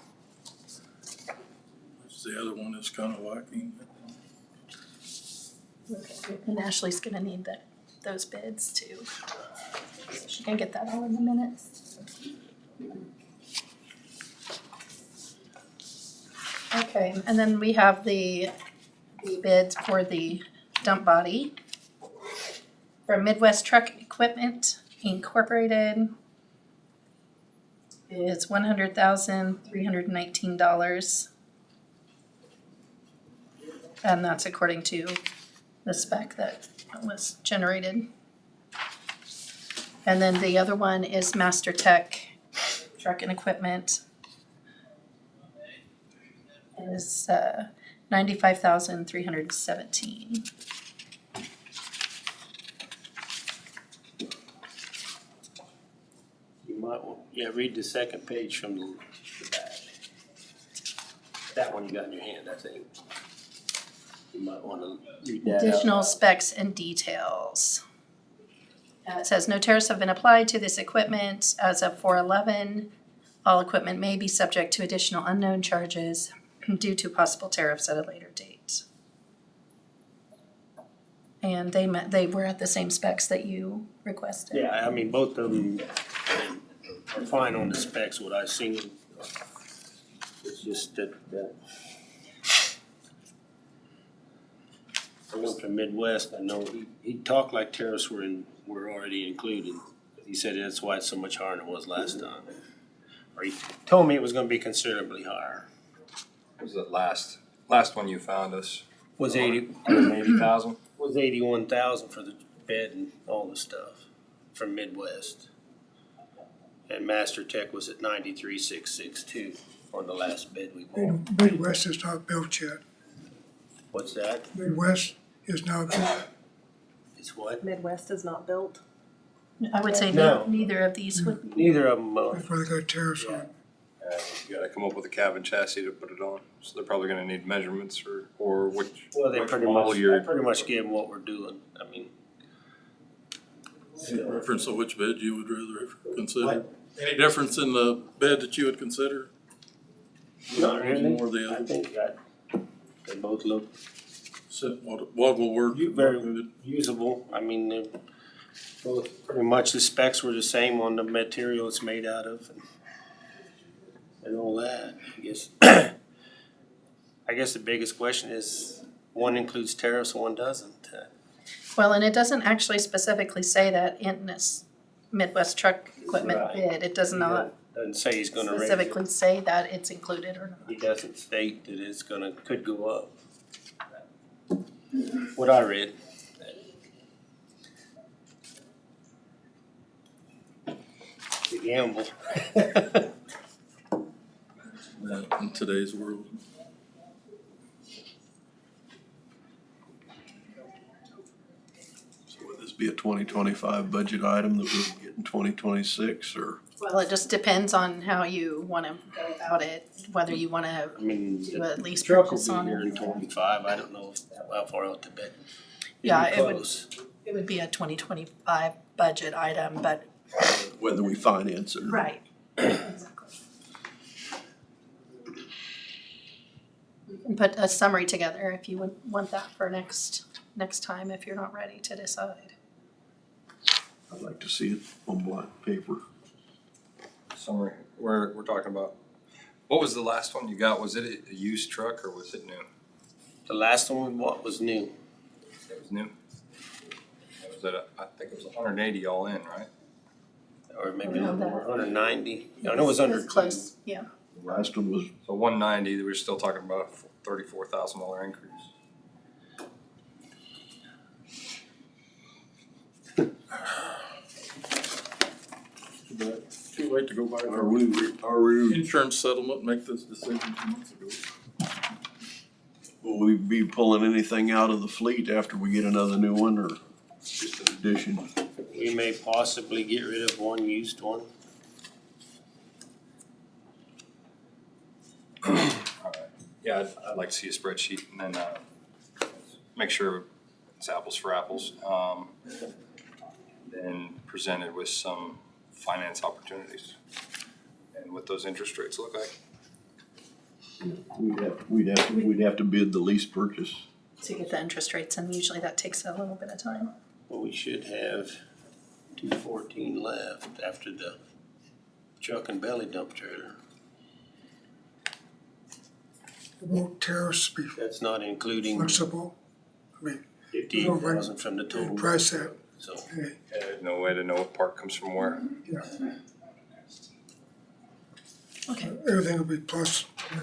S10: The other one is kind of lacking.
S2: Okay, and Ashley's gonna need those bids too. So she can get that all in the minutes. Okay, and then we have the bids for the dump body from Midwest Truck Equipment Incorporated. It's $100,319. And that's according to the spec that was generated. And then the other one is Master Tech Truck and Equipment. It is $95,317.
S12: You might want, read the second page from the back. That one you got in your hand, I think. You might wanna read that out.
S2: Additional specs and details. It says no tariffs have been applied to this equipment as of 4/11. All equipment may be subject to additional unknown charges due to possible tariffs at a later date. And they were at the same specs that you requested.
S12: Yeah, I mean, both of them are fine on the specs, what I've seen. It's just that, I went from Midwest, I know he talked like tariffs were already included. He said that's why it's so much higher than it was last time. Or he told me it was gonna be considerably higher.
S1: What was the last one you found us?
S12: Was
S1: 80,000?
S12: Was 81,000 for the bed and all the stuff from Midwest. And Master Tech was at 93,662 on the last bid we bought.
S8: Midwest is not built yet.
S12: What's that?
S8: Midwest is not built.
S12: It's what?
S7: Midwest is not built.
S2: I would say
S12: No.
S2: neither of these would be.
S12: Neither of them,
S8: That's why they got tariffs on.
S1: And you gotta come up with a cabin chassis to put it on, so they're probably gonna need measurements or which.
S12: Well, they
S1: which
S12: pretty
S1: model
S12: much,
S1: you're-
S12: I pretty much gave them what we're doing, I mean.
S10: Any preference of which bed you would rather consider? Any difference in the bed that you would consider?
S12: Not really.
S10: One or the
S12: I
S10: other?
S12: think they both look
S10: So what will work?
S12: very
S10: good?
S12: usable. I mean, they're both pretty much the specs were the same on the material it's made out of and all that, I guess. I guess the biggest question is, one includes tariffs, one doesn't.
S2: Well, and it doesn't actually specifically say that in this Midwest Truck Equipment
S12: Right.
S2: bid. It does not
S12: Doesn't say he's gonna raise it.
S2: specifically say that it's included or not.
S12: He doesn't state that it's could go up. What I read. It's a gamble.
S10: In today's world.
S5: So would this be a 2025 budget item that we can get in 2026 or?
S2: Well, it just depends on how you wanna go about it, whether you wanna
S12: I mean,
S2: do a lease
S12: truck will
S2: purchase
S12: be
S2: on
S12: here in
S2: it.
S12: 25, I don't know how far out the bed.
S2: Yeah,
S12: It'd be
S2: it would-
S12: close.
S2: It would be a 2025 budget item, but,
S5: Whether we finance it or.
S2: right. Exactly. You can put a summary together if you would want that for next time, if you're not ready to decide.
S5: I'd like to see it on blank paper.
S1: Summary, we're talking about, what was the last one you got? Was it a used truck or was it new?
S12: The last one we bought was new.
S1: It was new? It was I think it was 180 all in, right?
S12: Or maybe
S2: Around that.
S12: 190. I know it was under
S2: It's close, yeah.
S5: The last one was,
S1: So 190, we're still talking about a $34,000 increase.
S10: Too late to go by
S5: are
S10: our
S5: we,
S10: insurance settlement, make this decision 2 months ago.
S5: will we be pulling anything out of the fleet after we get another new one or just an addition?
S12: We may possibly get rid of one used one.
S1: Yeah, I'd like to see a spreadsheet and then make sure it's apples for apples. Then presented with some finance opportunities and what those interest rates look like.
S5: We'd have to bid the lease purchase.
S2: To get the interest rates, and usually that takes a little bit of time.
S12: Well, we should have 214 left after the truck and belly dump trailer.
S8: Won't tariffs be
S12: That's not including
S8: flexible? I mean,
S12: 58,000 from the total.
S8: price that,
S12: So,
S8: hey,
S1: There's no way to know what part comes from where.
S8: yeah,
S2: Okay.
S8: everything will be plus, you know.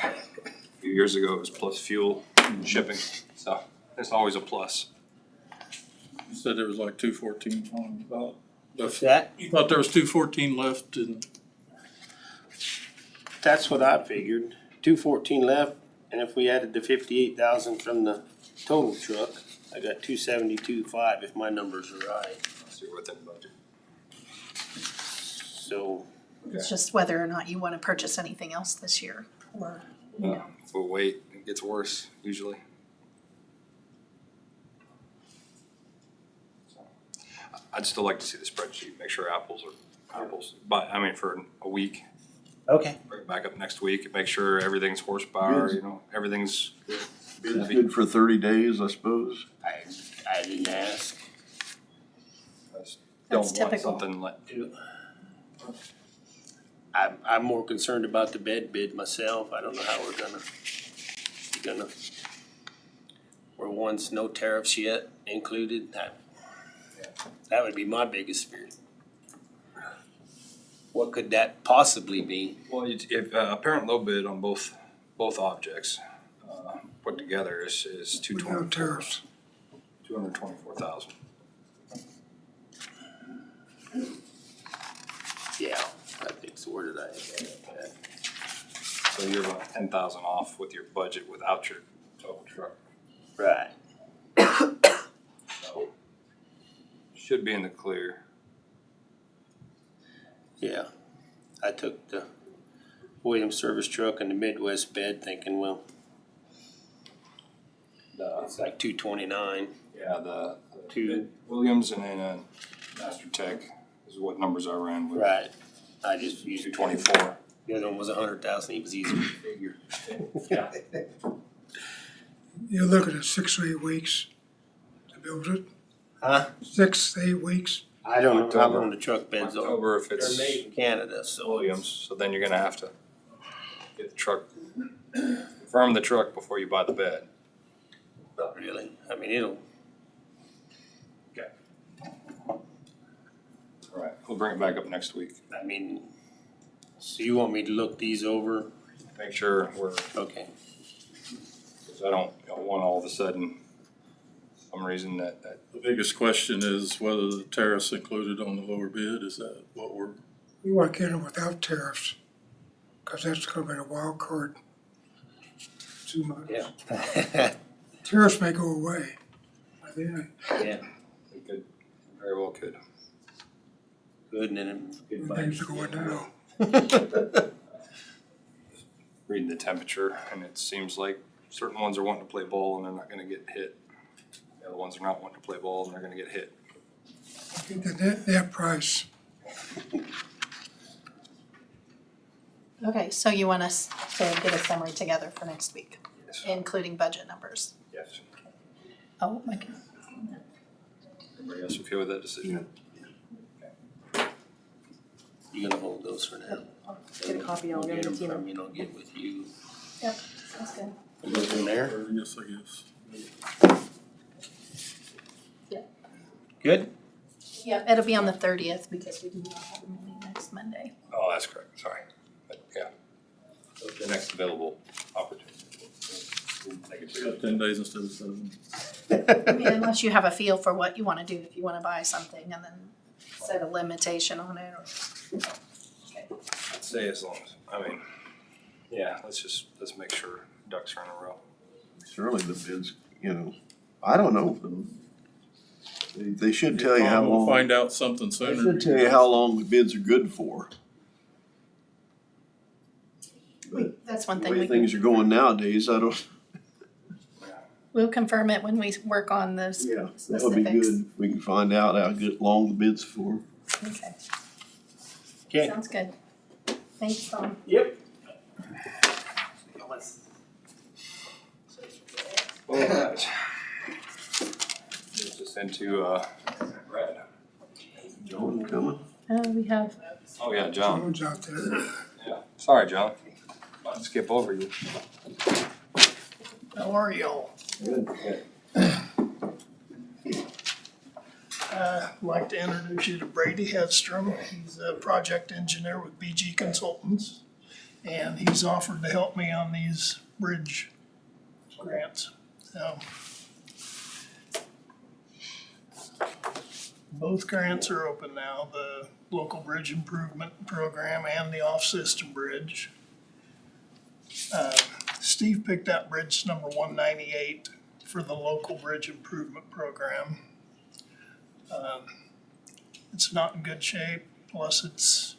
S1: A few years ago, it was plus fuel and shipping, so there's always a plus.
S10: You said there was like 214 on about.
S12: what's that?
S10: You thought there was 214 left in,
S12: That's what I figured. 214 left, and if we added the 58,000 from the total truck, I got 272.5 if my numbers are right.
S1: So you're within budget.
S12: So,
S2: It's just whether or not you wanna purchase anything else this year, or, you know.
S1: If we wait, it gets worse usually. So, I'd still like to see the spreadsheet, make sure apples are apples, but I mean, for a week,
S12: okay.
S1: bring it back up next week, make sure everything's horsepower,
S5: Bids.
S1: you know, everything's good.
S5: Bid's good for 30 days, I suppose.
S12: I didn't ask.
S1: I just
S2: That's
S1: don't want
S2: typical.
S1: something like,
S12: I'm more concerned about the bed bid myself. I don't know how we're gonna, where one's no tariffs yet included, that would be my biggest fear. What could that possibly be?
S1: well, if, apparent low bid on both objects, put together is
S8: Without
S1: 224,
S8: tariffs.
S1: 224,000.
S12: Yeah, I think so. Where did I have that?
S1: So you're about 10,000 off with your budget without your total truck.
S12: Right.
S1: So should be in the clear.
S12: Yeah. I took the Williams service truck and the Midwest bed thinking, well, it's like 229.
S1: Yeah, the
S12: Two.
S1: Williams and then Master Tech is what numbers I ran with.
S12: Right. I just used
S1: 224.
S12: The other one was 100,000. It was easier to figure.
S1: Yeah.
S8: You're looking at 6 to 8 weeks to build it,
S12: Huh?
S8: 6 to 8 weeks.
S12: I don't know how
S1: October.
S12: long the truck beds are.
S1: October if
S12: They're
S1: it's
S12: made in Canada, so.
S1: Williams, so then you're gonna have to get the truck, confirm the truck before you buy the bed.
S12: Not really. I mean, it'll.
S1: All right, we'll bring it back up next week.
S12: I mean, so you want me to look these over?
S1: Make sure we're,
S12: Okay.
S1: because I don't want all of a sudden, some reason that
S10: The biggest question is whether the tariff's included on the lower bid. Is that what we're,
S8: We want to get them without tariffs, because that's going to be a wild card. Too much.
S12: Yeah.
S8: Tariffs may go away by then.
S12: Yeah.
S1: we could, very well could.
S12: Good, and then good
S8: When things are going now.
S1: Reading the temperature, and it seems like certain ones are wanting to play ball and they're not gonna get hit. The other ones are not wanting to play ball and they're gonna get hit.
S8: The net price,
S2: Okay, so you want us to get a summary together for next week,
S1: Yes.
S2: including budget numbers?
S1: Yes.
S2: Oh, my God.
S1: Everybody else okay with that decision?
S12: you're gonna hold those for now.
S7: Get a copy, I'll
S12: We'll
S7: give
S12: get
S7: it
S12: them
S7: to you.
S12: from you, and I'll get with you.
S2: Yep, sounds good.
S12: You go from there?
S10: or yes, I guess.
S12: Good?
S2: Yeah, it'll be on the 30th because we do not have a meeting next Monday.
S1: Oh, that's correct, sorry. But, yeah. So the next available opportunity. We'll make it
S10: Got 10 days instead of 7.
S2: I mean, unless you have a feel for what you wanna do, if you wanna buy something and then set a limitation on it or. Okay.
S1: I'd say as long as, I mean, yeah, let's make sure ducks are in a row.
S5: Surely the bids, I don't know. They should tell you how
S10: We'll
S5: long,
S10: find out something
S5: they
S10: sooner.
S5: should tell you how long the bids are good for.
S2: That's one
S5: The
S2: thing
S5: way
S2: we
S5: things
S2: can,
S5: are going nowadays, I don't,
S2: we'll confirm it when we work on those
S5: that would be
S2: specifics.
S5: good. We can find out how long the bid's for.
S2: Okay,
S12: Okay.
S2: sounds good. Thanks, Tom.
S12: Yep.
S1: All right. Moves us into, Brad.
S5: John coming?
S2: We have,
S1: Oh, yeah, John.
S8: John's out there.
S1: Yeah, sorry, John. About to skip over you.
S13: How are y'all?
S5: Good.
S13: I'd like to introduce you to Brady Hedstrom. He's a project engineer with BG Consultants, and he's offered to help me on these bridge grants. So both grants are open now, the local bridge improvement program and the off-system bridge. Steve picked out bridge number 198 for the local bridge improvement program. It's not in good shape, plus it's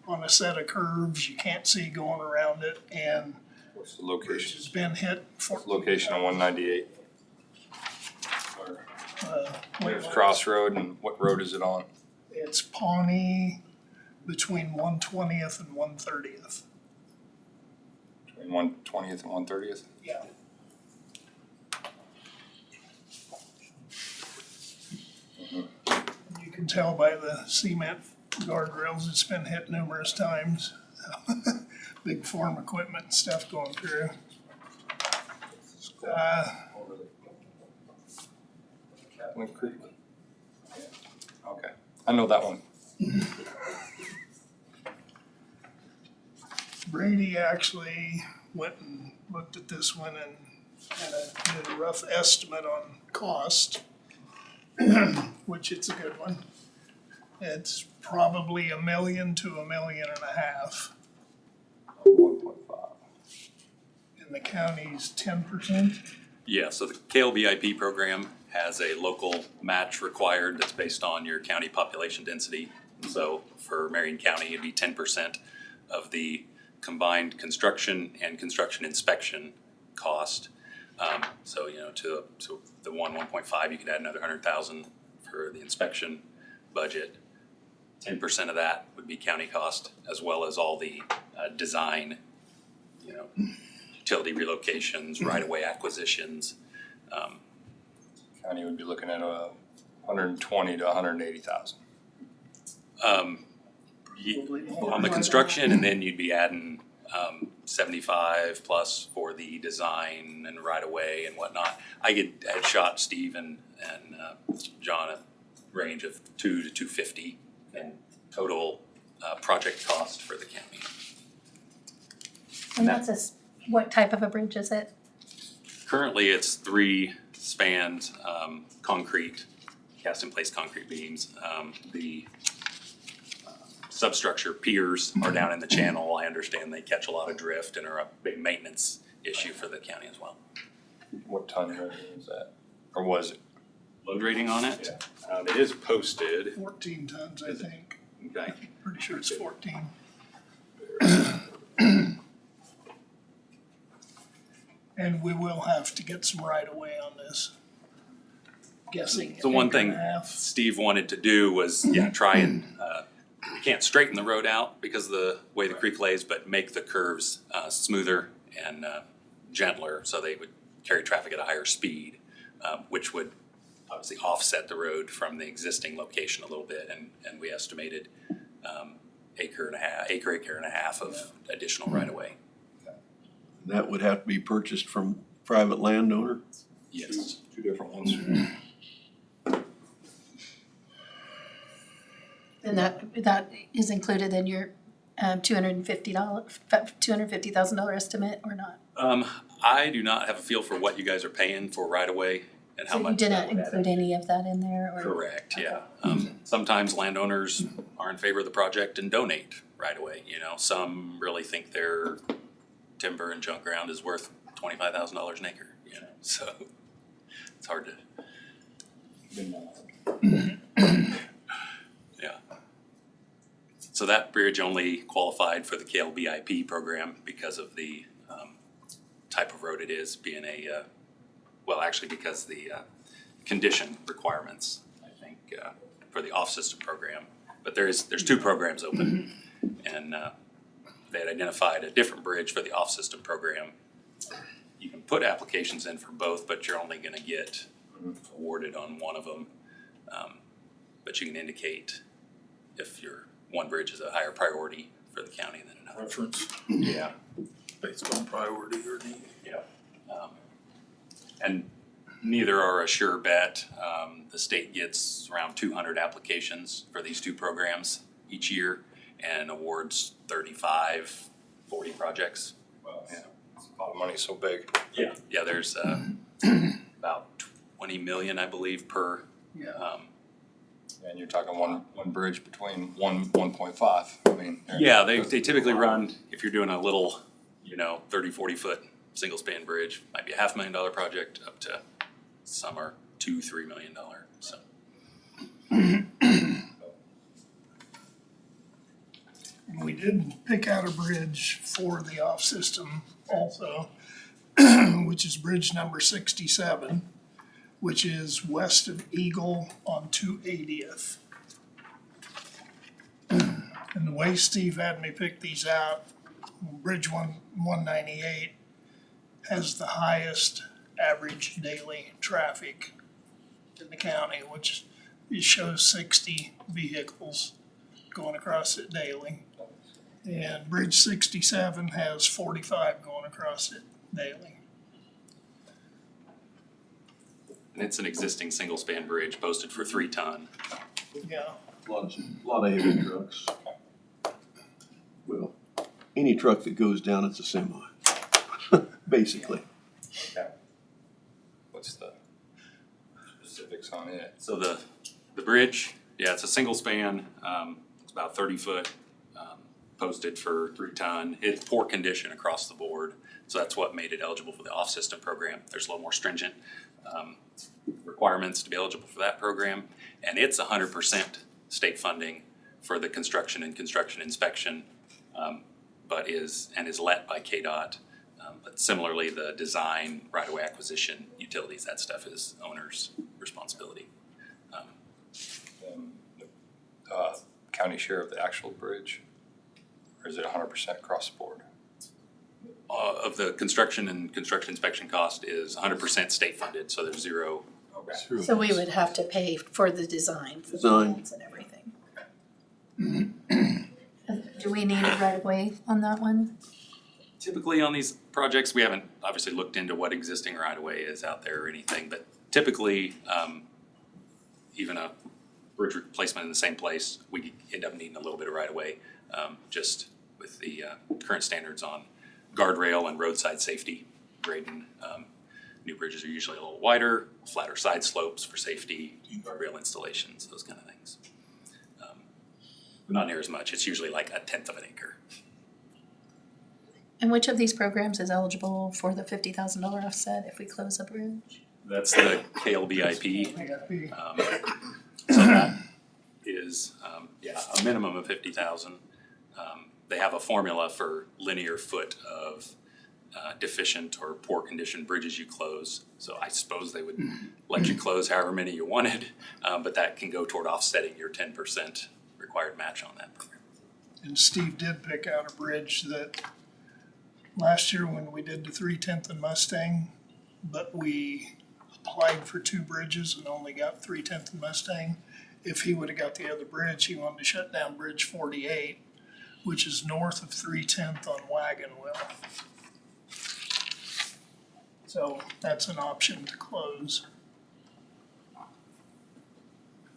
S13: on a set of curves, you can't see going around it, and
S1: What's the location?
S13: it's been hit for.
S1: Location on 198. Where's Crossroad and what road is it on?
S13: It's Pawnee between 120th and 130th.
S1: Between 120th and 130th?
S13: Yeah. You can tell by the cement guardrails, it's been hit numerous times. Big farm equipment and stuff going through.
S1: Catlin Creek? Okay, I know that one.
S13: Brady actually went and looked at this one and kind of did a rough estimate on cost, which it's a good one. It's probably $1 million to $1.5 million.
S1: 1.5.
S13: And the county's 10%.
S14: Yeah, so the KLVIP program has a local match required that's based on your county population density. So for Marion County, it'd be 10%. of the combined construction and construction inspection cost. So, you know, to the 1.5, you could add another 100,000 for the inspection budget. 10% of that would be county cost, as well as all the design, you know, utility relocations, right-of-way acquisitions.
S1: County would be looking at 120 to 180,000.
S14: On the construction, and then you'd be adding 75 plus for the design and right-of-way and whatnot. I had shot Steve and John a range of 2 to 250 in total project cost for the county.
S2: And that's what type of a bridge is it?
S14: Currently, it's 3 spanned concrete, cast in place concrete beams. The substructure piers are down in the channel. I understand they catch a lot of drift and are a big maintenance issue for the county as well.
S1: What ton rating is that? Or was it?
S14: Load rating on it?
S1: Yeah.
S14: It is posted.
S13: 14 tons, I think.
S14: Okay.
S13: Pretty sure it's 14. And we will have to get some right of way on this. Guessing.
S14: So one
S13: acre and
S14: thing
S13: a half.
S14: Steve wanted to do was, try and, you can't straighten the road out because of the way the creek lays, but make the curves smoother and gentler, so they would carry traffic at a higher speed, which would obviously offset the road from the existing location a little bit, and we estimated acre and a half of additional right-of-way.
S5: That would have to be purchased from private landowner?
S14: Yes.
S1: Two different ones.
S2: And that is included in your $250,000 estimate or not?
S14: I do not have a feel for what you guys are paying for right-of-way and how
S2: So you
S14: much.
S2: didn't include any of that in there, or?
S14: Correct, yeah. Sometimes landowners are in favor of the project and donate right away, you know. Some really think their timber and junk ground is worth $25,000 an acre, you know, so it's hard to. Yeah. So that bridge only qualified for the KLBIP program because of the type of road it is, being a, well, actually because the condition requirements, I think, for the off-system program. But there's 2 programs open, and they had identified a different bridge for the off-system program. You can put applications in for both, but you're only gonna get awarded on one of them. But you can indicate if your one bridge is a higher priority for the county than another.
S10: Preference
S14: Yeah.
S10: based on priority or need.
S14: Yeah. And neither are a sure bet. The state gets around 200 applications for these 2 programs each year and awards 35, 40 projects.
S1: Well, yeah, a lot of money, so big.
S14: Yeah. Yeah, there's about 20 million, I believe, per.
S1: And you're talking one bridge between 1.5. I mean.
S14: Yeah, they typically run, if you're doing a little, 30, 40 foot single span bridge, might be a $500,000 project up to some are $2, $3 million, so.
S13: We did pick out a bridge for the off-system also, which is bridge number 67, which is west of Eagle on 280th. And the way Steve had me pick these out, Bridge 198 has the highest average daily traffic in the county, which it shows 60 vehicles going across it daily. And Bridge 67 has 45 going across it daily.
S14: And it's an existing single span bridge posted for 3 ton.
S13: Yeah.
S5: A lot of heavy trucks. Well, any truck that goes down, it's a semi, basically.
S1: Okay. What's the specifics on it?
S14: So the bridge, yeah, it's a single span, it's about 30 foot, posted for 3 ton. It's poor condition across the board, so that's what made it eligible for the off-system program. There's a little more stringent requirements to be eligible for that program, and it's 100% state funding for the construction and construction inspection. but is let by KDOT. But similarly, the design, right-of-way acquisition, utilities, that stuff is owner's responsibility.
S1: County share of the actual bridge, or is it 100% across the board?
S14: Of the construction and construction inspection cost is 100% state funded, so there's zero.
S1: Okay.
S2: So we would have to pay for the design, for the
S5: Design.
S2: plans and everything. Do we need a right of way on that one?
S14: Typically on these projects, we haven't obviously looked into what existing right-of-way is out there or anything, but typically, even a bridge replacement in the same place, we end up needing a little bit of right-of-way, just with the current standards on guardrail and roadside safety grading. New bridges are usually a little wider, flatter side slopes for safety, guardrail installations, those kind of things. But not near as much, it's usually like 1/10 of an acre.
S2: And which of these programs is eligible for the $50,000 offset if we close a bridge?
S14: That's the KLBIP. So that is, a minimum of 50,000. They have a formula for linear foot of deficient or poor condition bridges you close. So I suppose they would let you close however many you wanted, but that can go toward offsetting your 10% required match on that program.
S13: And Steve did pick out a bridge that last year when we did the 310th and Mustang, but we applied for 2 bridges and only got 310th and Mustang. If he would have got the other bridge, he wanted to shut down Bridge 48, which is north of 310th on Wagon Wheel. So that's an option to close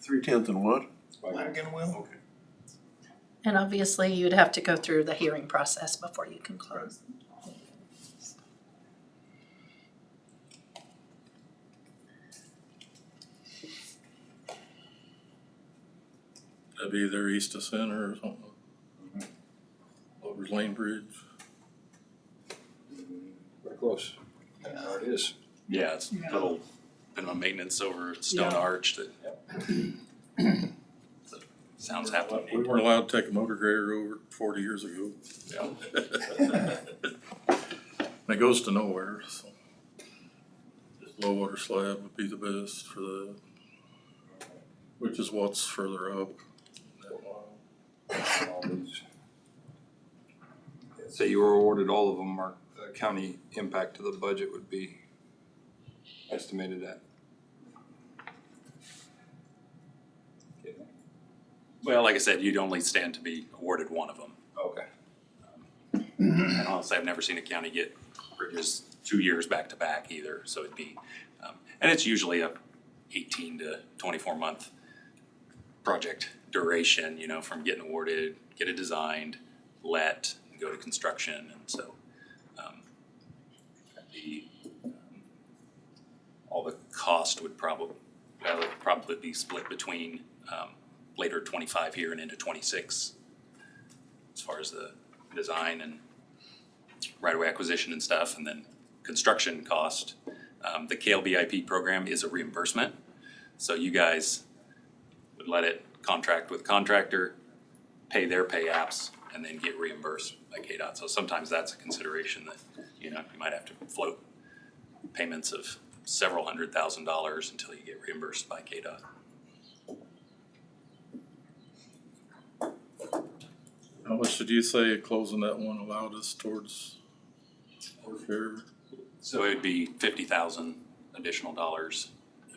S5: 3/10 and what?
S13: Wagon Wheel.
S5: Okay.
S2: And obviously you'd have to go through the hearing process before you can close.
S10: That'd be either east of center or something. Lover's Lane Bridge.
S1: Very close. There it is.
S14: Yeah, it's a little minimum maintenance over Stone
S13: Yeah.
S14: Arch that so, sounds
S10: We
S14: happening.
S10: weren't allowed to take a motor grader over 40 years ago.
S14: Yeah.
S10: It goes to nowhere, so. Just low water slab would be the best for that. Which is what's further up.
S1: All these. Say you were awarded all of them, our county impact to the budget would be estimated at.
S14: Well, like I said, you'd only stand to be awarded one of them.
S1: Okay.
S14: And honestly, I've never seen a county get bridges 2 years back to back either, so it'd be, and it's usually a 18 to 24 month project duration, you know, from getting awarded, get it designed, let, and go to construction, and so, all the cost would probably be split between, later 25 here and into 26 as far as the design and right-of-way acquisition and stuff, and then construction cost. The KLBIP program is a reimbursement, so you guys would let it contract with contractor, pay their pay apps, and then get reimbursed by KDOT. So sometimes that's a consideration that, you know, you might have to float payments of several $100,000s until you get reimbursed by KDOT.
S10: How much did you say closing that one allowed us towards our share
S14: So it would be 50,000 additional dollars.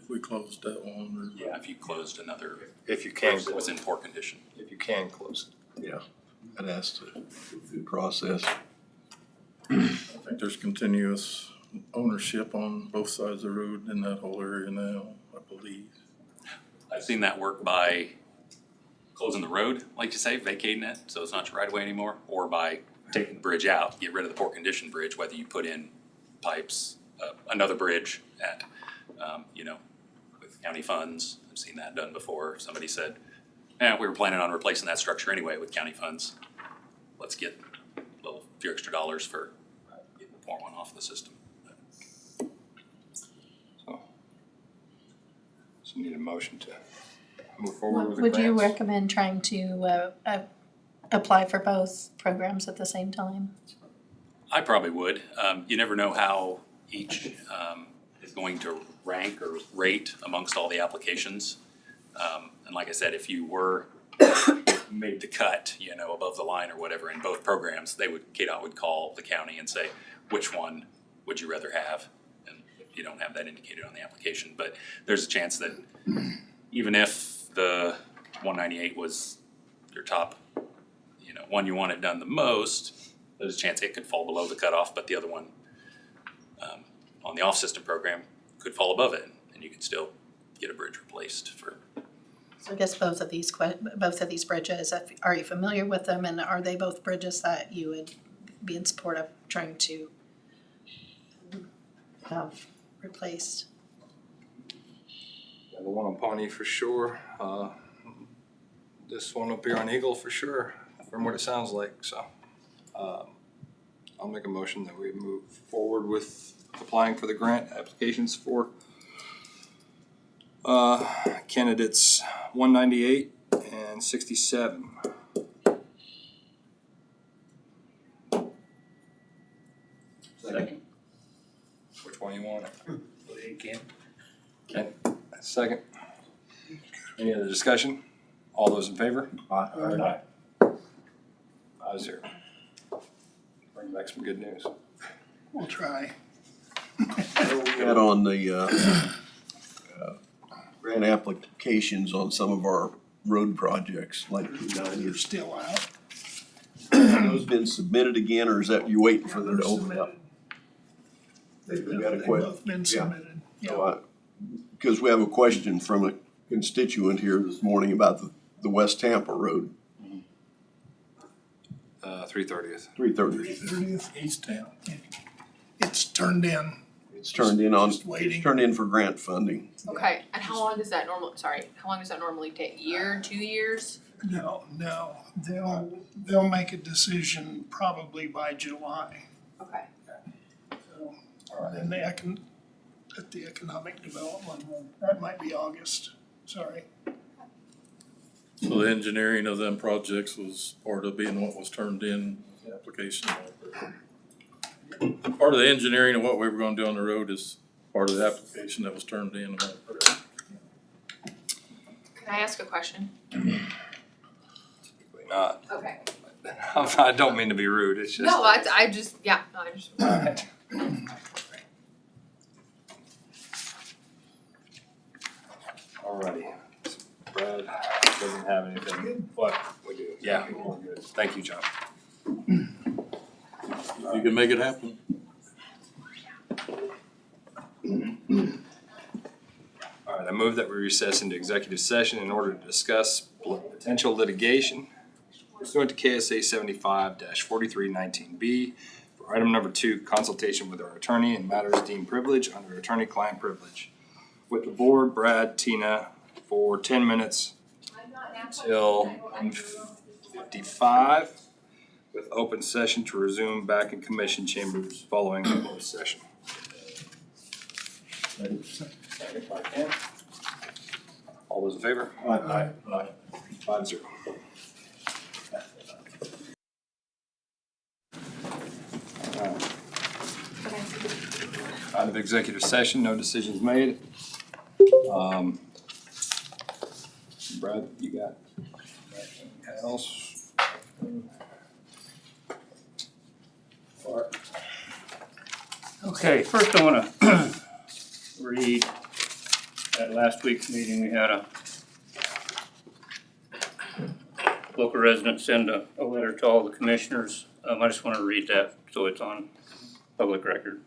S10: if we closed that one? Or?
S14: Yeah, if you closed another,
S1: If you can
S14: that was
S1: close
S14: in poor condition.
S1: it, if you can close it.
S5: Yeah, that has to go through the process.
S10: I think there's continuous ownership on both sides of the road in that whole area now, I believe.
S14: I've seen that work by closing the road, like you say, vacating it, so it's not your right of way anymore, or by taking the bridge out, get rid of the poor condition bridge, whether you put in pipes, another bridge at, you know, with county funds. I've seen that done before. Somebody said, we were planning on replacing that structure anyway with county funds. Let's get a few extra dollars for getting the poor one off the system.
S1: So we need a motion to move forward with the
S2: Would you
S1: grants.
S2: recommend trying to apply for both programs at the same time?
S14: I probably would. You never know how each is going to rank or rate amongst all the applications. And like I said, if you were made the cut, you know, above the line or whatever in both programs, KDOT would call the county and say, which one would you rather have? And you don't have that indicated on the application, but there's a chance that even if the 198 was your top, you know, one you wanted done the most, there's a chance it could fall below the cutoff, but the other one on the off-system program could fall above it, and you could still get a bridge replaced for.
S2: So I guess both of these bridges, are you familiar with them, and are they both bridges that you would be in support of trying to have replaced?
S1: The one on Pawnee for sure. This one up here on Eagle for sure, from what it sounds like. So I'll make a motion that we move forward with applying for the grant applications for candidates 198 and 67.
S6: Second.
S1: Which one you want?
S6: Ken.
S1: Ken, second. Any other discussion? All those in favor?
S6: Aye.
S1: 5-0. Bring back some good news.
S13: We'll try.
S5: Had on the grant applications on some of our road projects, like
S13: They're still out.
S5: those been submitted again, or is that you waiting for them to open up?
S13: They've
S5: got a question.
S13: both been submitted, yeah.
S5: So because we have a question from a constituent here this morning about the West Tampa Road,
S1: 330th.
S5: 330.
S13: 30th.
S10: East Town.
S13: It's turned in.
S5: It's turned in on,
S13: Just waiting.
S5: it's turned in for grant funding.
S4: Okay, and how long does that normally take? Year, 2 years?
S13: No, they'll make a decision probably by July.
S4: Okay.
S13: So, then at the economic development, that might be August, sorry.
S10: So the engineering of them projects was part of being what was turned in the application. Part of the engineering of what we were gonna do on the road is part of the application that was turned in.
S4: Can I ask a question?
S1: Typically not.
S4: Okay.
S1: I don't mean to be rude, it's just.
S4: No, I just.
S1: Alrighty. Brad doesn't have anything, but we do. Yeah, we're good. Thank you, John.
S10: You can make it happen.
S1: Alright, I move that we recess into executive session in order to discuss potential litigation pursuant to KSA 75-4319B for item number 2, consultation with our attorney in matters deemed privilege under attorney-client privilege. With the board, Brad, Tina, for 10 minutes till 1:55, with open session to resume back in commission chambers following the closed session. Second by Ken. All those in favor?
S10: Aye.
S1: 5-0. Out of executive session, no decisions made. Brad, you got anything else?
S6: Okay, first I wanna read, at last week's meeting, we had a local resident send a letter to all the commissioners. I just wanna read that so it's on public record.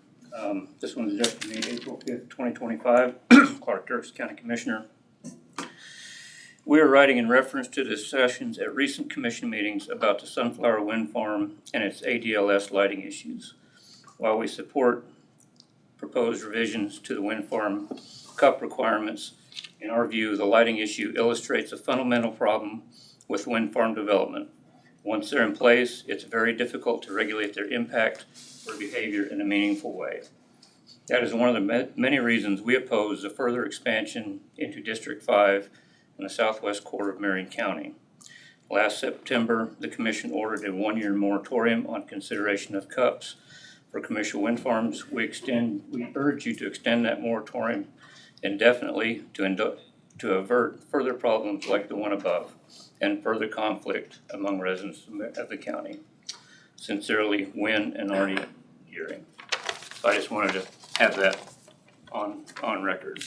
S6: This one's addressed to me April 5th, 2025, Clark Dirks, County Commissioner. We are writing in reference to discussions at recent commission meetings about the Sunflower Wind Farm and its ADLS lighting issues. While we support proposed revisions to the wind farm CUP requirements, in our view, the lighting issue illustrates a fundamental problem with wind farm development. Once they're in place, it's very difficult to regulate their impact or behavior in a meaningful way. That is one of the many reasons we oppose the further expansion into District 5 in the southwest quarter of Marion County. Last September, the commission ordered a 1-year moratorium on consideration of cups for commercial wind farms. We urge you to extend that moratorium indefinitely to avert further problems like the one above and further conflict among residents of the county. Sincerely, Wynn and Artie Gearing. So I just wanted to have that on record.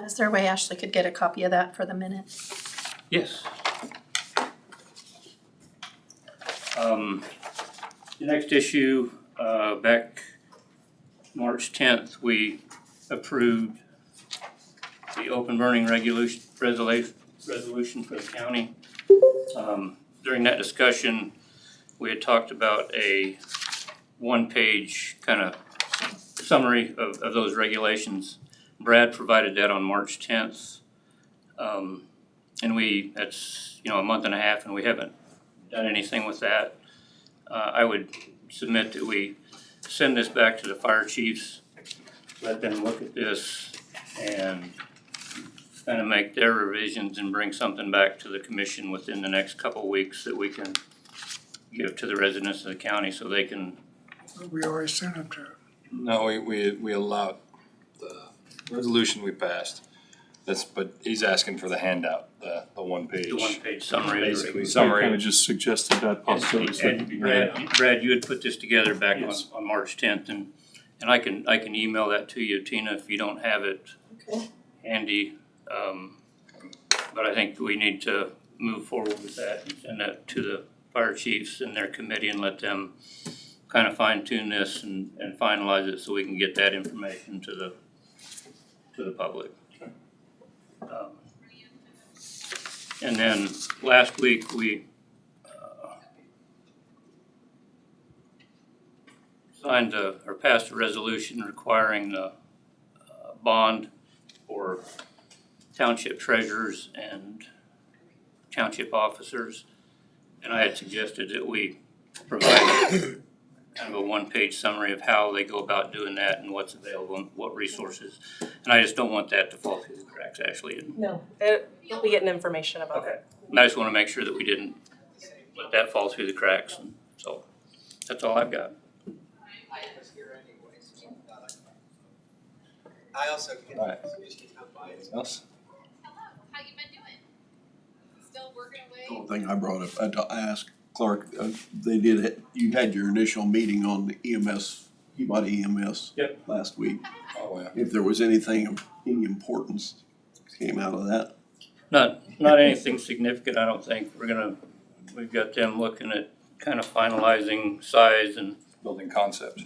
S2: Is there a way Ashley could get a copy of that for the minutes?
S6: Yes. The next issue, back March 10th, we approved the open burning resolution for the county. During that discussion, we had talked about a one-page kind of summary of those regulations. Brad provided that on March 10th. And that's, a month and a half, and we haven't done anything with that. I would submit that we send this back to the fire chiefs, let them look at this and kind of make their revisions and bring something back to the commission within the next couple of weeks that we can give to the residents of the county so they can.
S8: We already sent them to.
S1: No, we allowed the resolution we passed. But he's asking for the handout, the one page.
S6: The one-page summary.
S1: Basically, summary.
S10: Kind of just suggested that possibility.
S6: And Brad, you had put this together back on March 10th, and I can email that to you, Tina, if you don't have it handy. But I think we need to move forward with that and send that to the fire chiefs and their committee and let them kind of fine tune this and finalize it so we can get that information to the public. And then last week we signed or passed a resolution requiring the bond for township treasurers and township officers. And I had suggested that we provide kind of a one-page summary of how they go about doing that and what's available and what resources. And I just don't want that to fall through the cracks, actually.
S7: No, you'll be getting information about it.
S6: Okay. And I just want to make sure that we didn't let that fall through the cracks. And so that's all I've got.
S15: I also can.
S1: All right. Anything else?
S4: Hello, how you been doing? Still working away?
S5: The only thing I brought up, I asked Clark, you had your initial meeting on the EMS, Peabody EMS last week.
S1: Oh, yeah.
S5: If there was anything of any importance came out of that.
S6: Not anything significant, I don't think. We've got them looking at kind of finalizing size and
S1: Building concept.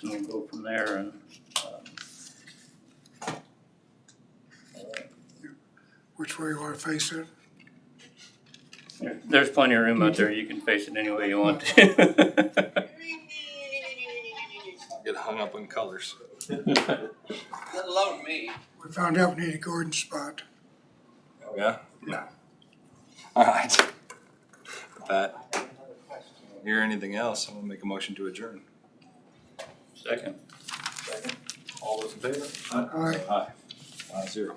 S6: and we'll go from there. And
S8: Which way you want to face it?
S6: there's plenty of room out there. You can face it any way you want to.
S1: Get hung up on colors.
S15: Let alone me.
S8: We found out we need a garden spot.
S1: Oh, yeah? No. All right. With that, hear anything else, I'm gonna make a motion to adjourn.
S6: Second.
S1: All those in favor?
S8: Aye.
S1: Aye. 5-0.